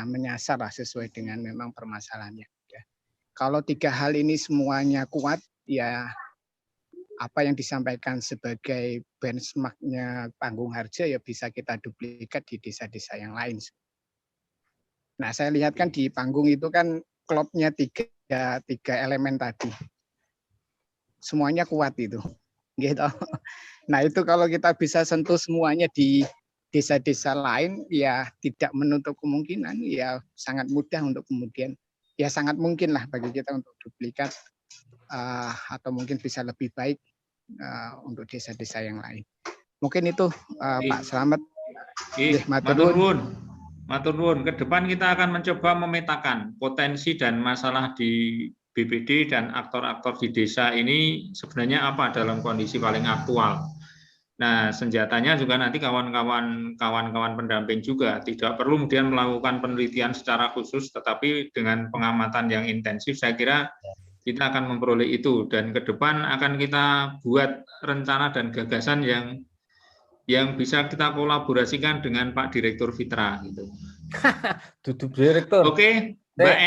menyasar lah sesuai dengan memang permasalahannya. Kalau 3 hal ini semuanya kuat, ya apa yang disampaikan sebagai benchmarknya Panggung Harja ya bisa kita duplikat di desa-desa yang lain. Nah, saya lihat kan di panggung itu kan klopnya tiga elemen tadi. Semuanya kuat itu. Gitu. Nah, itu kalau kita bisa sentuh semuanya di desa-desa lain, ya tidak menutup kemungkinan, ya sangat mudah untuk kemudian, ya sangat mungkin lah bagi kita untuk duplikat atau mungkin bisa lebih baik untuk desa-desa yang lain. Mungkin itu Pak Slamet. Matur nuwun. Ke depan kita akan mencoba memetakan potensi dan masalah di BPD dan aktor-aktor di desa ini sebenarnya apa dalam kondisi paling aktual. Nah, senjatanya juga nanti kawan-kawan pendamping juga tidak perlu kemudian melakukan penelitian secara khusus, tetapi dengan pengamatan yang intensif, saya kira kita akan memperoleh itu, dan ke depan akan kita buat rencana dan gagasan yang bisa kita kolaborasikan dengan Pak Direktur Fitra gitu. Duduk direktur. Oke, Mbak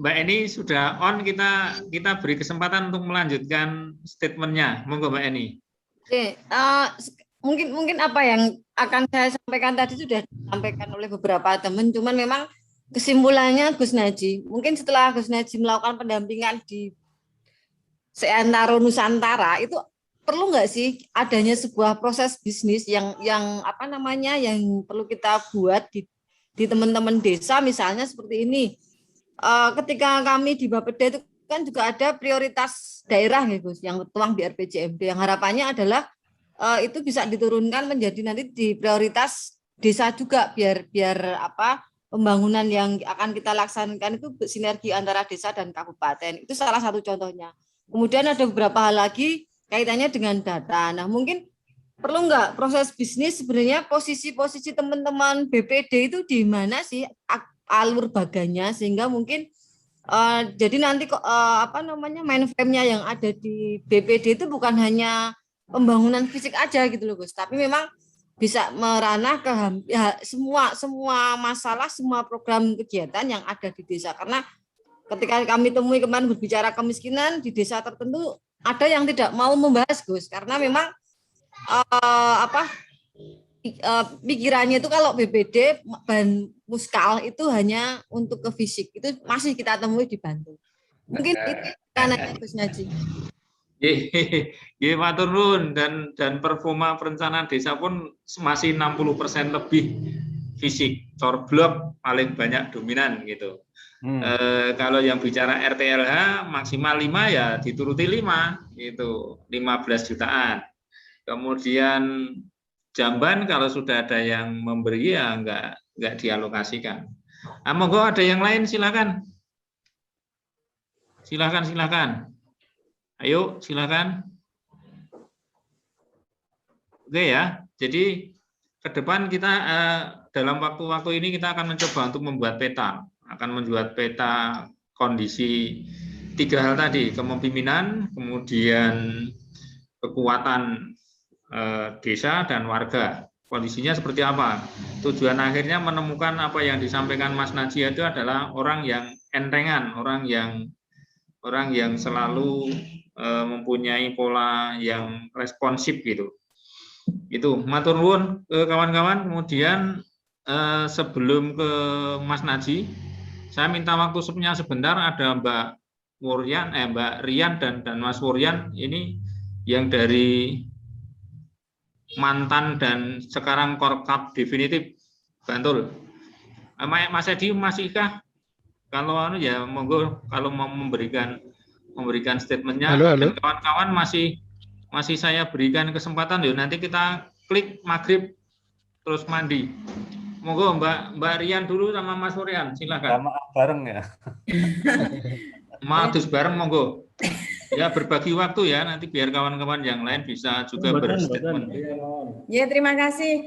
Eni sudah on, kita beri kesempatan untuk melanjutkan statementnya. Monggo Mbak Eni. Oke, mungkin apa yang akan saya sampaikan tadi sudah disampaikan oleh beberapa teman, cuman memang kesimpulannya Gus Naji, mungkin setelah Gus Naji melakukan pendampingan di seantero Nusantara, itu perlu nggak sih adanya sebuah proses bisnis yang apa namanya yang perlu kita buat di teman-teman desa, misalnya seperti ini. Ketika kami di Bapeda itu kan juga ada prioritas daerah ya Gus, yang tertuang di RPJMD, yang harapannya adalah itu bisa diturunkan menjadi nanti di prioritas desa juga, biar apa pembangunan yang akan kita laksanakan itu sinergi antara desa dan kabupaten. Itu salah satu contohnya. Kemudian ada beberapa hal lagi kaitannya dengan data. Nah, mungkin perlu nggak proses bisnis sebenarnya posisi teman-teman BPD itu di mana sih alur baganya, sehingga mungkin jadi nanti apa namanya mainframe-nya yang ada di BPD itu bukan hanya pembangunan fisik aja gitu loh Gus, tapi memang bisa meranah ke semua masalah, semua program kegiatan yang ada di desa. Karena ketika kami temui kemarin berbicara kemiskinan di desa tertentu, ada yang tidak mau membahas Gus, karena memang pikirannya itu kalau BPD dan muskal itu hanya untuk ke fisik, itu masih kita temui di Bantul. Mungkin itu karena Gus Naji. Matur nuwun, dan performa perencanaan desa pun masih 60% lebih fisik, corblok paling banyak dominan gitu. Kalau yang bicara RTLH maksimal 5 ya dituruti 5 gitu, 15 jutaan. Kemudian jamban kalau sudah ada yang memberi ya enggak dialokasikan. Monggo ada yang lain silakan. Silakan. Ayo silakan. Oke ya. Jadi ke depan kita dalam waktu-waktu ini kita akan mencoba untuk membuat peta. Akan membuat peta kondisi 3 hal tadi, kepemimpinan, kemudian kekuatan desa dan warga. Kondisinya seperti apa? Tujuan akhirnya menemukan apa yang disampaikan Mas Naji itu adalah orang yang entengan, orang yang selalu mempunyai pola yang responsif gitu. Itu matur nuwun kawan-kawan. Kemudian sebelum ke Mas Naji, saya minta waktu sebentar. Ada Mbak Rian dan Mas Wuryan ini yang dari mantan dan sekarang Korkap definitif Bantul. Mas Edi masihkah? Kalau ya monggo kalau mau memberikan statementnya. Dan kawan-kawan masih saya berikan kesempatan. Yuk nanti kita klik maghrib terus mandi. Monggo Mbak Rian dulu sama Mas Wuryan, silakan. Maaf bareng ya. Maaf bareng monggo. Ya berbagi waktu ya, nanti biar kawan-kawan yang lain bisa juga berstatement. Ya terima kasih.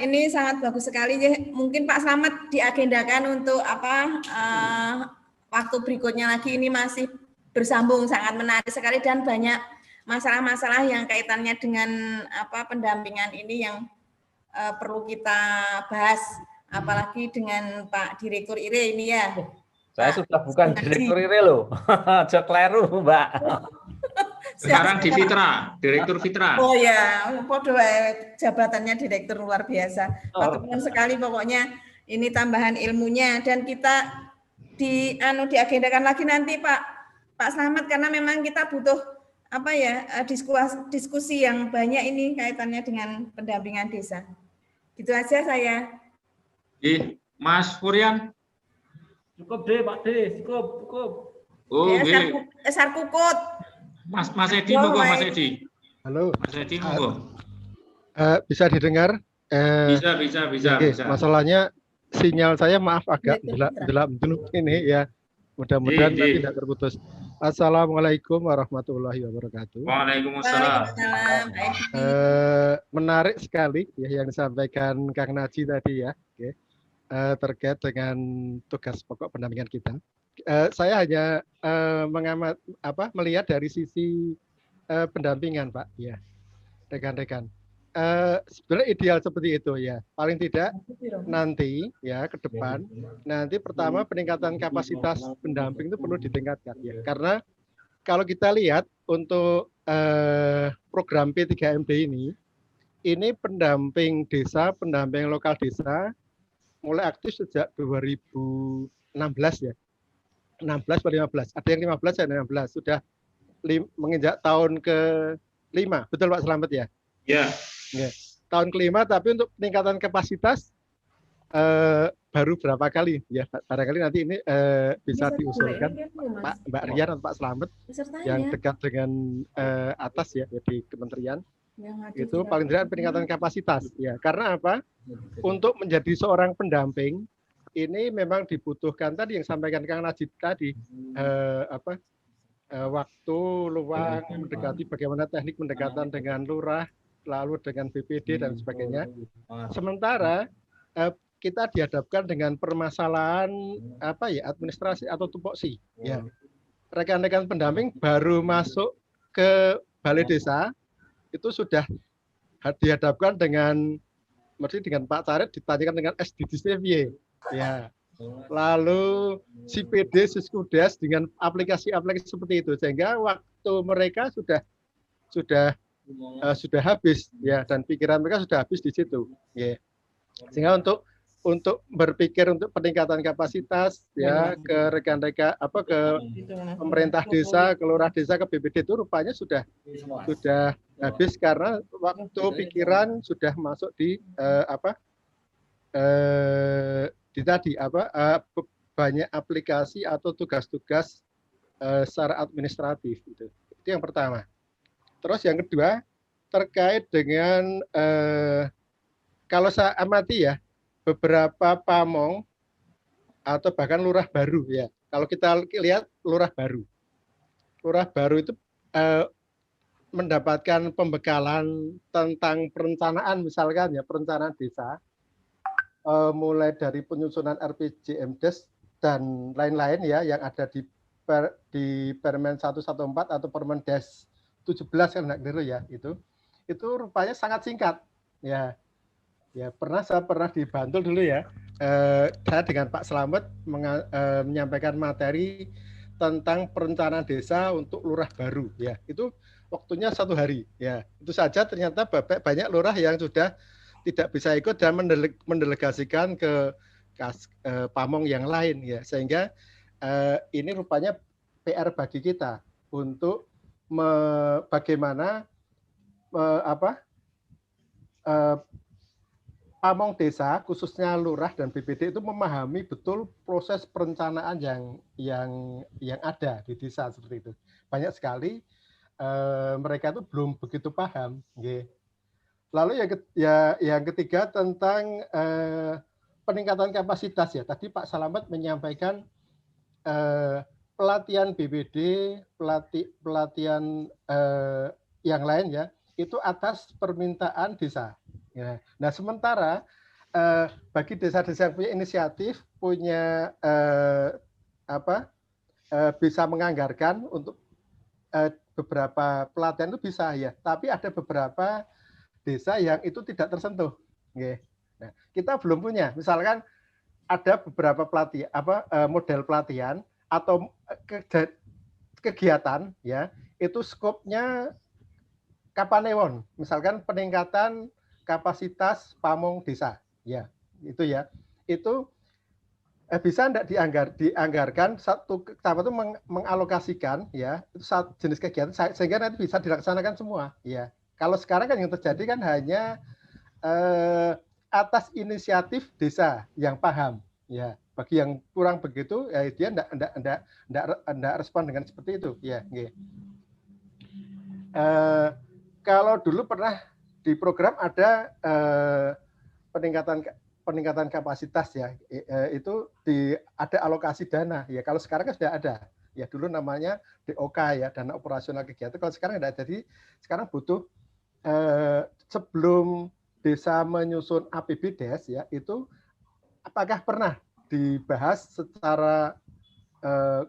Ini sangat bagus sekali. Mungkin Pak Slamet diagendakan untuk waktu berikutnya lagi. Ini masih bersambung, sangat menarik sekali dan banyak masalah-masalah yang kaitannya dengan pendampingan ini yang perlu kita bahas, apalagi dengan Pak Direktur IRE ini ya. Saya sudah bukan Direktur IRE loh, jok kleru Mbak. Sekarang di Fitra, Direktur Fitra. Oh ya, podo jabatannya Direktur luar biasa. Teman sekali pokoknya ini tambahan ilmunya dan kita diagendakan lagi nanti Pak Slamet, karena memang kita butuh diskusi yang banyak ini kaitannya dengan pendampingan desa. Gitu aja saya. Mas Wuryan. Cukup deh Pak D, cukup. Oh, Esar Kukut. Mas Edi monggo Mas Edi. Halo. Mas Edi monggo. Bisa didengar? Bisa. Masalahnya sinyal saya maaf agak gelap dulu ini ya. Mudah-mudahan tidak terputus. Assalamualaikum warahmatullahi wabarakatuh. Waalaikumsalam. Menarik sekali ya yang disampaikan Kang Naji tadi ya. Oke. Terkait dengan tugas pokok pendampingan kita. Saya hanya melihat dari sisi pendampingan, Pak. Ya, rekan-rekan. Sebenarnya ideal seperti itu ya. Paling tidak nanti ya ke depan nanti pertama peningkatan kapasitas pendamping itu perlu ditingkatkan ya. Karena kalau kita lihat untuk program P3MD ini ini pendamping desa, pendamping lokal desa mulai aktif sejak 2016 ya. 16 atau 15. Ada yang 15 dan 16. Sudah menginjak tahun ke-5. Betul Pak Slamet ya? Ya. Tahun ke-5, tapi untuk peningkatan kapasitas baru berapa kali ya, barangkali nanti ini bisa diusulkan Mbak Rian atau Pak Slamet yang dekat dengan atas ya di kementerian. Itu paling tidak peningkatan kapasitas ya. Karena apa? Untuk menjadi seorang pendamping ini memang dibutuhkan tadi yang sampaikan Kang Najib tadi waktu luang, mendekati bagaimana teknik pendekatan dengan lurah, lalu dengan BPD dan sebagainya. Sementara kita dihadapkan dengan permasalahan administrasi atau tupoksi. Ya, rekan-rekan pendamping baru masuk ke balai desa itu sudah dihadapkan dengan Pak Caret ditanyakan dengan SDDCV. Ya. Lalu si PD, Siskudes dengan aplikasi-aplikasi seperti itu, sehingga waktu mereka sudah habis ya, dan pikiran mereka sudah habis di situ. Ya. Sehingga untuk berpikir untuk peningkatan kapasitas ya ke rekan-rekan ke pemerintah desa, ke lurah desa, ke BPD itu rupanya sudah habis karena waktu pikiran sudah masuk di banyak aplikasi atau tugas-tugas secara administratif itu yang pertama. Terus yang kedua terkait dengan kalau saya amati ya beberapa pamong atau bahkan lurah baru ya. Kalau kita lihat lurah baru itu mendapatkan pembekalan tentang perencanaan misalkan ya, perencanaan desa mulai dari penyusunan RPJMDes dan lain-lain ya yang ada di Permen 114 atau Permendes 17 kan enggak keliru ya, itu rupanya sangat singkat ya. Ya, saya pernah di Bantul dulu ya. Saya dengan Pak Slamet menyampaikan materi tentang perencanaan desa untuk lurah baru ya. Itu waktunya 1 hari ya. Itu saja ternyata banyak lurah yang sudah tidak bisa ikut dan mendelegasikan ke pamong yang lain ya. Sehingga ini rupanya PR bagi kita untuk bagaimana pamong desa khususnya lurah dan BPD itu memahami betul proses perencanaan yang ada di desa seperti itu. Banyak sekali mereka itu belum begitu paham. Lalu yang ketiga tentang peningkatan kapasitas ya. Tadi Pak Slamet menyampaikan pelatihan BPD, pelatihan yang lain ya, itu atas permintaan desa. Ya. Nah, sementara bagi desa-desa yang punya inisiatif, punya bisa menganggarkan untuk beberapa pelatihan itu bisa ya. Tapi ada beberapa desa yang itu tidak tersentuh. Nah, kita belum punya. Misalkan ada beberapa model pelatihan atau kegiatan ya, itu skopnya Kapanewon. Misalkan peningkatan kapasitas pamong desa ya, itu bisa tidak dianggarkan satu itu mengalokasikan ya itu satu jenis kegiatan sehingga nanti bisa dilaksanakan semua ya. Kalau sekarang kan yang terjadi kan hanya atas inisiatif desa yang paham ya. Bagi yang kurang begitu ya dia tidak respon dengan seperti itu ya. Kalau dulu pernah di program ada peningkatan kapasitas ya, itu ada alokasi dana ya. Kalau sekarang kan sudah ada ya, dulu namanya DOK ya, dana operasional kegiatan. Kalau sekarang tidak, jadi sekarang butuh sebelum desa menyusun APBDes ya, itu apakah pernah dibahas secara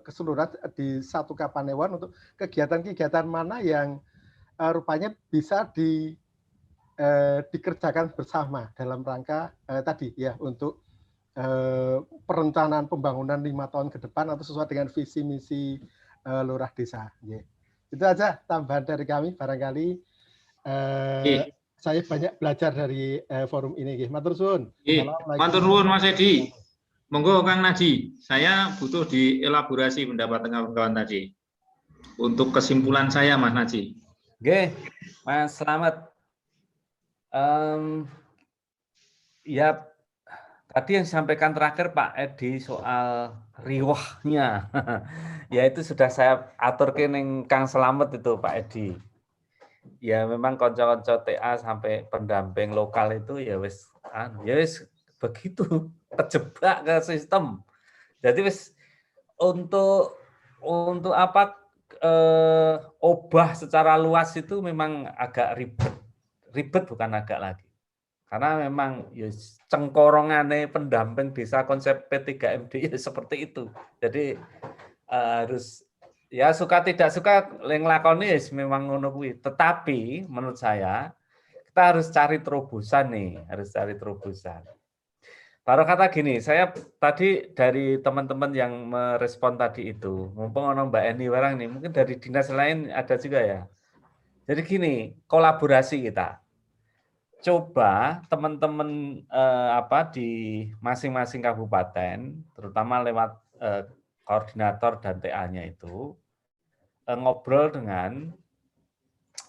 keseluruhan di satu Kapanewon untuk kegiatan-kegiatan mana yang rupanya bisa dikerjakan bersama dalam rangka tadi ya untuk perencanaan pembangunan 5 tahun ke depan atau sesuai dengan visi misi lurah desa. Itu aja tambahan dari kami barangkali saya banyak belajar dari forum ini. Matur suwun. Matur nuwun Mas Edi. Monggo Kang Naji, saya butuh dielaborasi pendapat kawan-kawan tadi. Untuk kesimpulan saya Mas Naji. Oke, Mas Slamet. Ya, tadi yang disampaikan terakhir Pak Edi soal riwahnya, ya itu sudah saya aturkan yang Kang Slamet itu Pak Edi. Ya memang konco-konco TA sampai pendamping lokal itu ya wis begitu kejebak ke sistem. Jadi wis untuk apa obah secara luas itu memang agak ribet bukan agak lagi. Karena memang ya cengkorongannya pendamping desa konsep P3MD ya seperti itu. Jadi harus ya suka tidak suka yang lakoni memang ngono kuwi. Tetapi menurut saya kita harus cari terobosan nih, harus cari terobosan. Taruh kata gini, saya tadi dari teman-teman yang merespon tadi itu, mumpung ono Mbak Eni barang nih, mungkin dari dinas lain ada juga ya. Jadi gini, kolaborasi kita. Coba teman-teman di masing-masing kabupaten, terutama lewat koordinator dan TA-nya itu, ngobrol dengan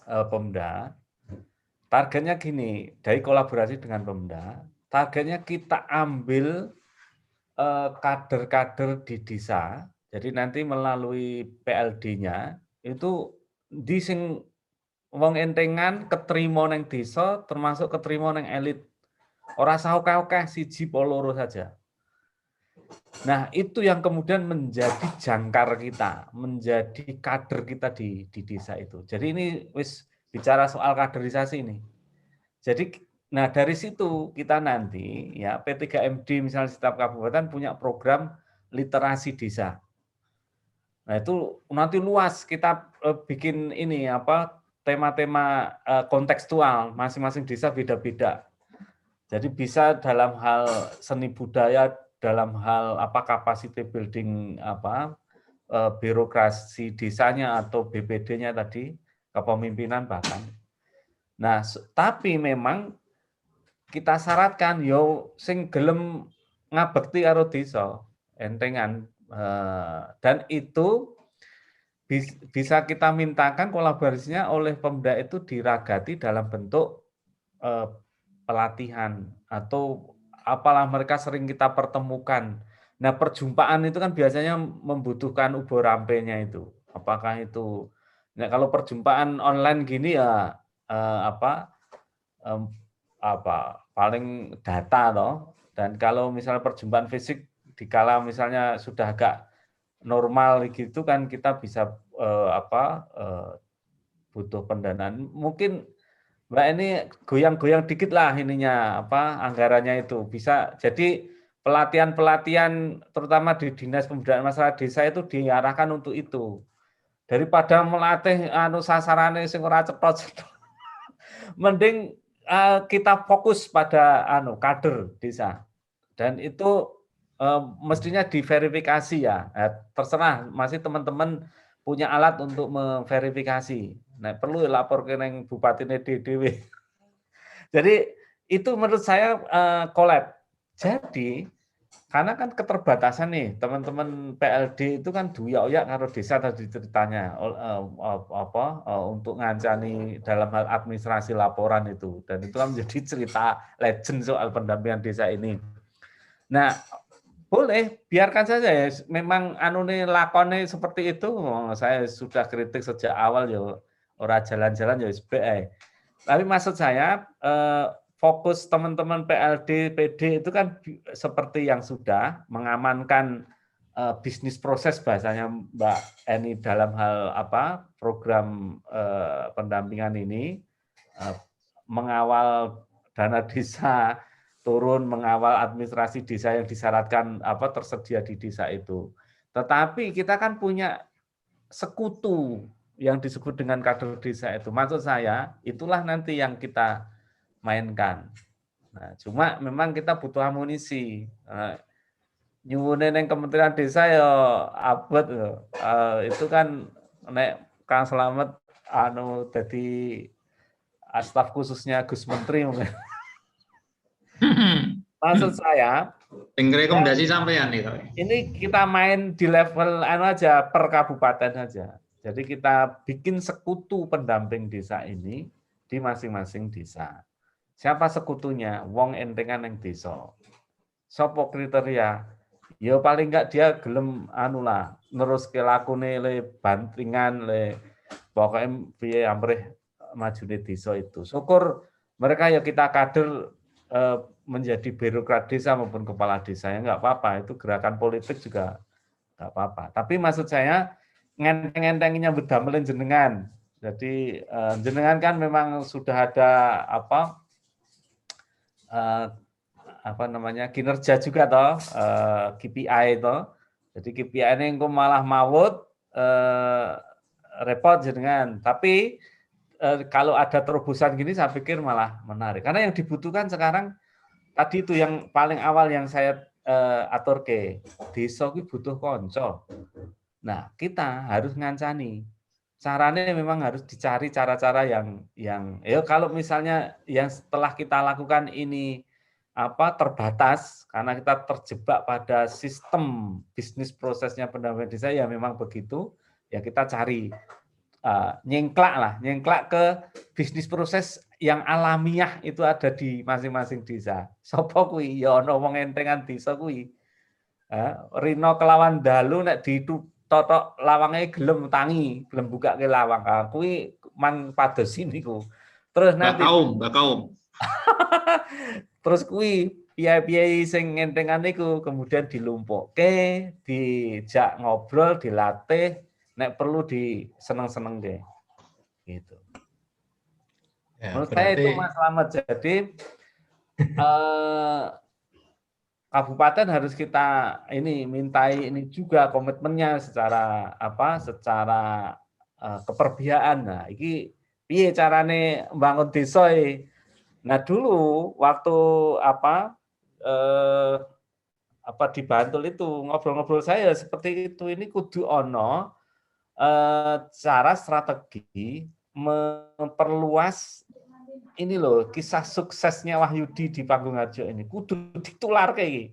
Pemda. Targetnya gini, dari kolaborasi dengan Pemda, targetnya kita ambil kader-kader di desa, jadi nanti melalui PLD-nya itu di sing wong entengan keterima neng desa termasuk keterima neng elit. Ora sah oke-oke siji loro saja. Nah, itu yang kemudian menjadi jangkar kita, menjadi kader kita di desa itu. Jadi ini wis bicara soal kaderisasi ini. Jadi nah dari situ kita nanti ya P3MD misalnya setiap kabupaten punya program literasi desa. Nah itu nanti luas kita bikin ini apa tema-tema kontekstual masing-masing desa beda-beda. Jadi bisa dalam hal seni budaya, dalam hal apa capacity building apa birokrasi desanya atau BPD-nya tadi kepemimpinan bahkan. Nah tapi memang kita syaratkan yo sing gelem ngabekti karo desa entengan dan itu bisa kita mintakan kolaborasinya oleh Pemda itu diragati dalam bentuk pelatihan atau apalah mereka sering kita pertemukan. Nah, perjumpaan itu kan biasanya membutuhkan ubo rampenya itu. Apakah itu nah kalau perjumpaan online gini ya paling data toh, dan kalau misalnya perjumpaan fisik dikala misalnya sudah agak normal gitu kan kita bisa butuh pendanaan. Mungkin Mbak ini goyang-goyang dikit lah ininya anggarannya itu bisa jadi pelatihan-pelatihan terutama di Dinas Pemberdayaan Masyarakat Desa itu diarahkan untuk itu. Daripada melatih sasarannya sing ora cetha-cetha. Mending kita fokus pada kader desa dan itu mestinya diverifikasi ya. Terserah masih teman-teman punya alat untuk memverifikasi. Nah perlu lapor ke neng bupati DDW. Jadi itu menurut saya collab. Jadi karena kan keterbatasan nih teman-teman PLD itu kan duya-uya karo desa tadi ceritanya untuk ngancani dalam hal administrasi laporan itu dan itu kan menjadi cerita legend soal pendampingan desa ini. Nah boleh biarkan saja ya memang lakone seperti itu saya sudah kritik sejak awal ya ora jalan-jalan ya SBI. Tapi maksud saya fokus teman-teman PLD, PD itu kan seperti yang sudah mengamankan bisnis proses bahasanya Mbak Eni dalam hal program pendampingan ini, mengawal dana desa turun, mengawal administrasi desa yang disyaratkan tersedia di desa itu. Tetapi kita kan punya sekutu yang disebut dengan kader desa itu. Maksud saya itulah nanti yang kita mainkan. Nah, cuma memang kita butuh amunisi. Nyuwune ning Kementerian Desa ya abot itu kan nek Kang Slamet dadi staf khususnya Gus Menteri mungkin. Maksud saya, rekomendasi sampean nih. Ini kita main di level aja per kabupaten aja. Jadi kita bikin sekutu pendamping desa ini di masing-masing desa. Siapa sekutunya? Wong entengan yang desa. Sopo kriteria? Ya paling enggak dia gelem nerus ke lakune le bantingan le pokoknya piye amrih majune desa itu. Syukur mereka ya kita kader menjadi birokrat desa maupun kepala desa, ya nggak apa-apa, itu gerakan politik juga nggak apa-apa. Tapi maksud saya ngenteng-ngentengnya bedamelin jenengan. Jadi jenengan kan memang sudah ada kinerja juga toh, KPI toh. Jadi KPI ini engko malah mawut repot jenengan. Tapi kalau ada terobosan gini saya pikir malah menarik. Karena yang dibutuhkan sekarang tadi itu yang paling awal yang saya aturke, desa kuwi butuh konco. Nah, kita harus ngancani. Caranya memang harus dicari cara-cara yang ya kalau misalnya yang setelah kita lakukan ini terbatas karena kita terjebak pada sistem bisnis prosesnya pendampingan desa ya memang begitu, ya kita cari nyengklak ke bisnis proses yang alamiah itu ada di masing-masing desa. Sopo kuwi ya ana wong entengan desa kuwi. Rino kelawan dalu nek ditotok lawange gelem tangi, gelem buka ke lawang. Kuwi mang pados niku. Terus nanti Mbak Kaum. Terus kuwi piye-piye sing entengan niku kemudian dilumpukke, dijak ngobrol, dilatih, nek perlu diseneng-seneng deh. Gitu. Ya, menurut saya itu Mas Slamet. Jadi kabupaten harus kita mintai ini juga komitmennya secara secara keperbiaan. Nah, iki piye carane mbangun desa e. Nah, dulu waktu di Bantul itu ngobrol-ngobrol saya seperti itu, ini kudu ono cara strategi memperluas ini loh kisah suksesnya Wahyudi di Panggung-Harjo ini kudu ditularke iki.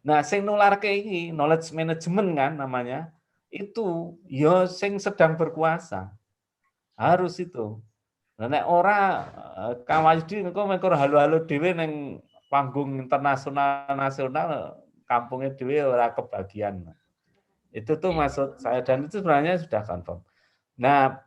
Nah, sing nularke iki knowledge management kan namanya. Itu ya sing sedang berkuasa. Harus itu. Nah, nek ora Kang Wahyudi engko mengko halo-halo dhewe ning panggung internasional nasional kampungnya dhewe ora kebagian. Itu tuh maksud saya dan itu sebenarnya sudah confirm. Nah,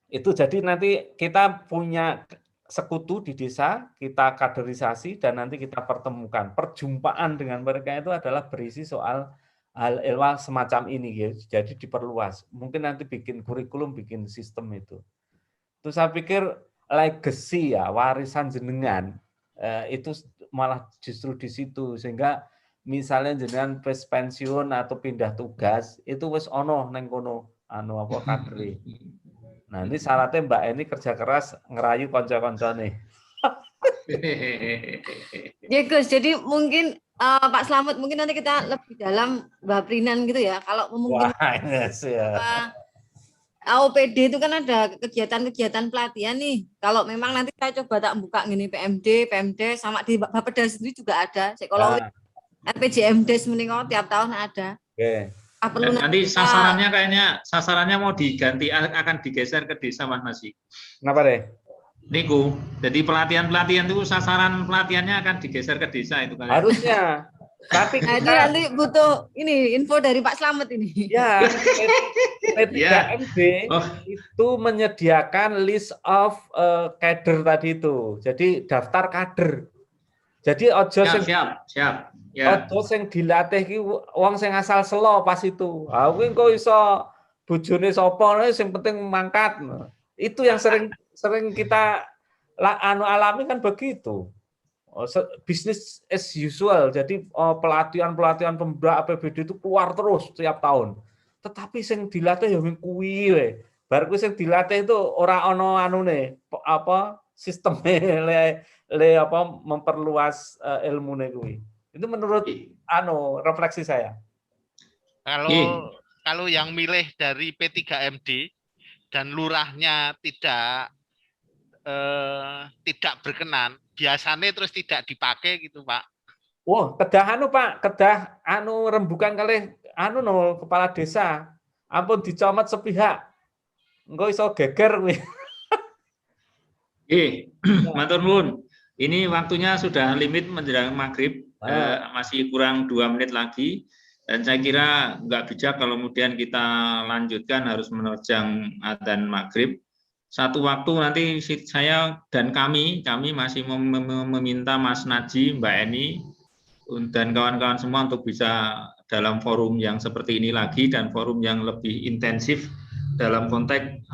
itu jadi nanti kita punya sekutu di desa, kita kaderisasi dan nanti kita pertemukan. Perjumpaan dengan mereka itu adalah berisi soal hal ehwal semacam ini ya. Jadi diperluas. Mungkin nanti bikin kurikulum, bikin sistem itu. Itu saya pikir legacy ya, warisan jenengan itu malah justru di situ sehingga misalnya jenengan wis pensiun atau pindah tugas itu wis ono neng kono kadre. Nah, ini syaratnya Mbak Eni kerja keras ngerayu konco-koncone. Ya Gus, jadi mungkin Pak Slamet mungkin nanti kita lebih dalam baprinan gitu ya. Kalau mungkin AOPD itu kan ada kegiatan-kegiatan pelatihan nih. Kalau memang nanti saya coba tak buka gini PMD sama di Bapeda sendiri juga ada psikologi. RPJMD semeniko tiap tahun ada. Oke. Nanti sasarannya mau diganti, akan digeser ke desa Mas Nasi. Kenapa deh? Niku, jadi pelatihan itu sasaran pelatihannya akan digeser ke desa itu kan? Harusnya. Tapi nanti butuh ini info dari Pak Slamet ini. Ya, P3MD itu menyediakan list of kader tadi itu. Jadi daftar kader. Jadi ojo siap. Ya. Ojo sing dilatih ki wong sing asal selo pas itu. Ah kuwi kok iso bojone sapa sing penting mangkat. Itu yang sering kita alami kan begitu. Bisnis as usual. Jadi pelatihan pembra APBD itu keluar terus tiap tahun. Tetapi sing dilatih ya kuwi wae. Bar kuwi sing dilatih itu ora ana anune sistemnya memperluas ilmune kuwi. Itu menurut refleksi saya. Kalau yang milih dari P3MD dan lurahnya tidak tidak berkenan, biasanya terus tidak dipakai gitu Pak. Wah, kedah anu Pak, kedah anu rembukan kali anu no kepala desa. Ampun dicomot sepihak. Engko iso geger kuwi. Matur nuwun. Ini waktunya sudah limit menjelang maghrib, masih kurang 2 menit lagi. Dan saya kira nggak bijak kalau kemudian kita lanjutkan harus menerjang adzan maghrib. Satu waktu nanti saya dan kami masih meminta Mas Naji, Mbak Eni, dan kawan-kawan semua untuk bisa dalam forum yang seperti ini lagi dan forum yang lebih intensif dalam konteks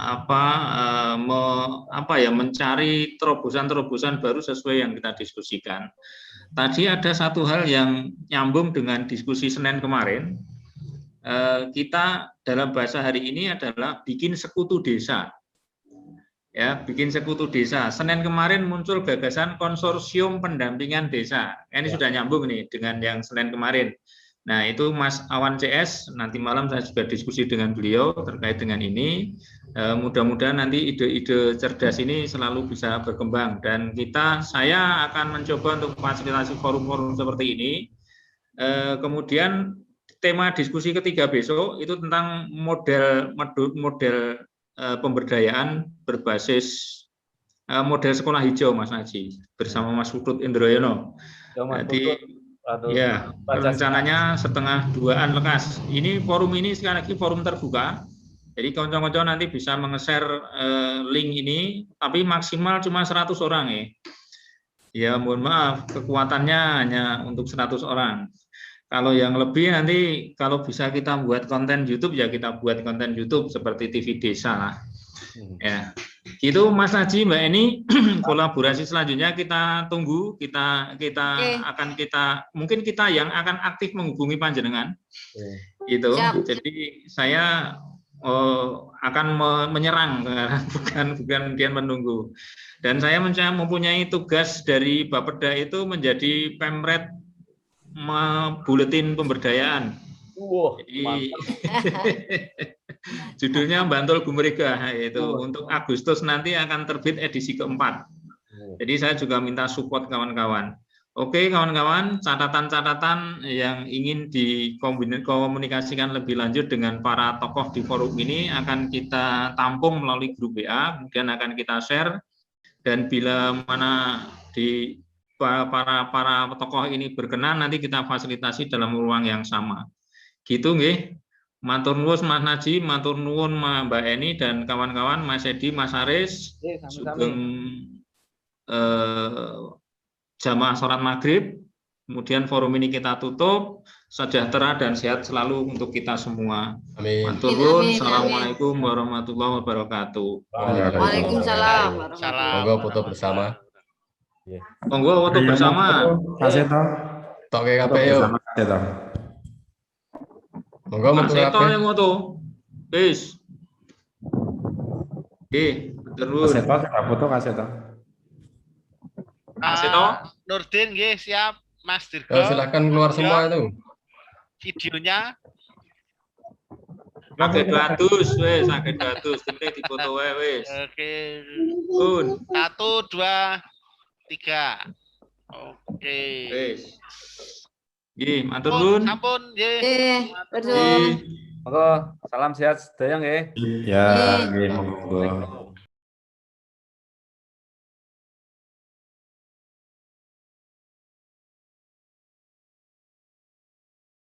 mencari terobosan-terobosan baru sesuai yang kita diskusikan. Tadi ada satu hal yang nyambung dengan diskusi Senin kemarin. Kita dalam bahasa hari ini adalah bikin sekutu desa. Ya, bikin sekutu desa. Senin kemarin muncul gagasan konsorsium pendampingan desa. Ini sudah nyambung nih dengan yang Senin kemarin. Nah, itu Mas Awan CS, nanti malam saya juga diskusi dengan beliau terkait dengan ini. Mudah-mudahan nanti ide-ide cerdas ini selalu bisa berkembang. Dan saya akan mencoba untuk fasilitasi forum-forum seperti ini. Kemudian tema diskusi ketiga besok itu tentang model pemberdayaan berbasis model sekolah hijau, Mas Naji, bersama Mas Putut Indroyono. Jadi ya, rencananya 1:30 lekas. Ini forum ini sekali lagi forum terbuka. Jadi kawan-kawan nanti bisa menge-share link ini, tapi maksimal cuma 100 orang ya. Ya, mohon maaf, kekuatannya hanya untuk 100 orang. Kalau yang lebih nanti kalau bisa kita buat konten YouTube ya kita buat konten YouTube seperti TV Desa lah. Ya. Gitu Mas Naji, Mbak Eni, kolaborasi selanjutnya kita tunggu, mungkin kita yang akan aktif menghubungi panjenengan. Gitu. Jadi saya akan menyerang bukan kemudian menunggu. Dan saya mempunyai tugas dari Bapeda itu menjadi pemret buletin pemberdayaan. Jadi, judulnya Bantul Bumrega, yaitu untuk Agustus nanti akan terbit edisi keempat. Jadi saya juga minta support kawan-kawan. Oke kawan-kawan, catatan-catatan yang ingin dikomunikasikan lebih lanjut dengan para tokoh di forum ini akan kita tampung melalui grup WA, kemudian akan kita share, dan bila mana di para tokoh ini berkenan nanti kita fasilitasi dalam ruang yang sama. Gitu nggih. Matur nuwun Mas Naji, matur nuwun Mbak Eni dan kawan-kawan, Mas Edi, Mas Aris. Sugeng jamaah sholat maghrib. Kemudian forum ini kita tutup. Sejahtera dan sehat selalu untuk kita semua. Amin. Matur nuwun. Assalamualaikum warahmatullahi wabarakatuh. Waalaikumsalam. Monggo foto bersama. Monggo foto bersama. Kasih toh. Tok kabeh yo. Monggo metu kabeh. Yang foto. Wis. Nggih, terus. Kasih toh, foto kasih toh. Kasih toh. Nurdin nggih, siap. Mas Dirgo. Silakan keluar semua itu. Videonya. Sakit datus, wis, sakit datus. Penting dipoto wae wis. Oke. Pun. 1, 2, 3. Oke. Wis. Nggih, matur nuwun. Sampun nggih. Matur nuwun. Monggo, salam sehat sedaya nggih. Ya, nggih monggo.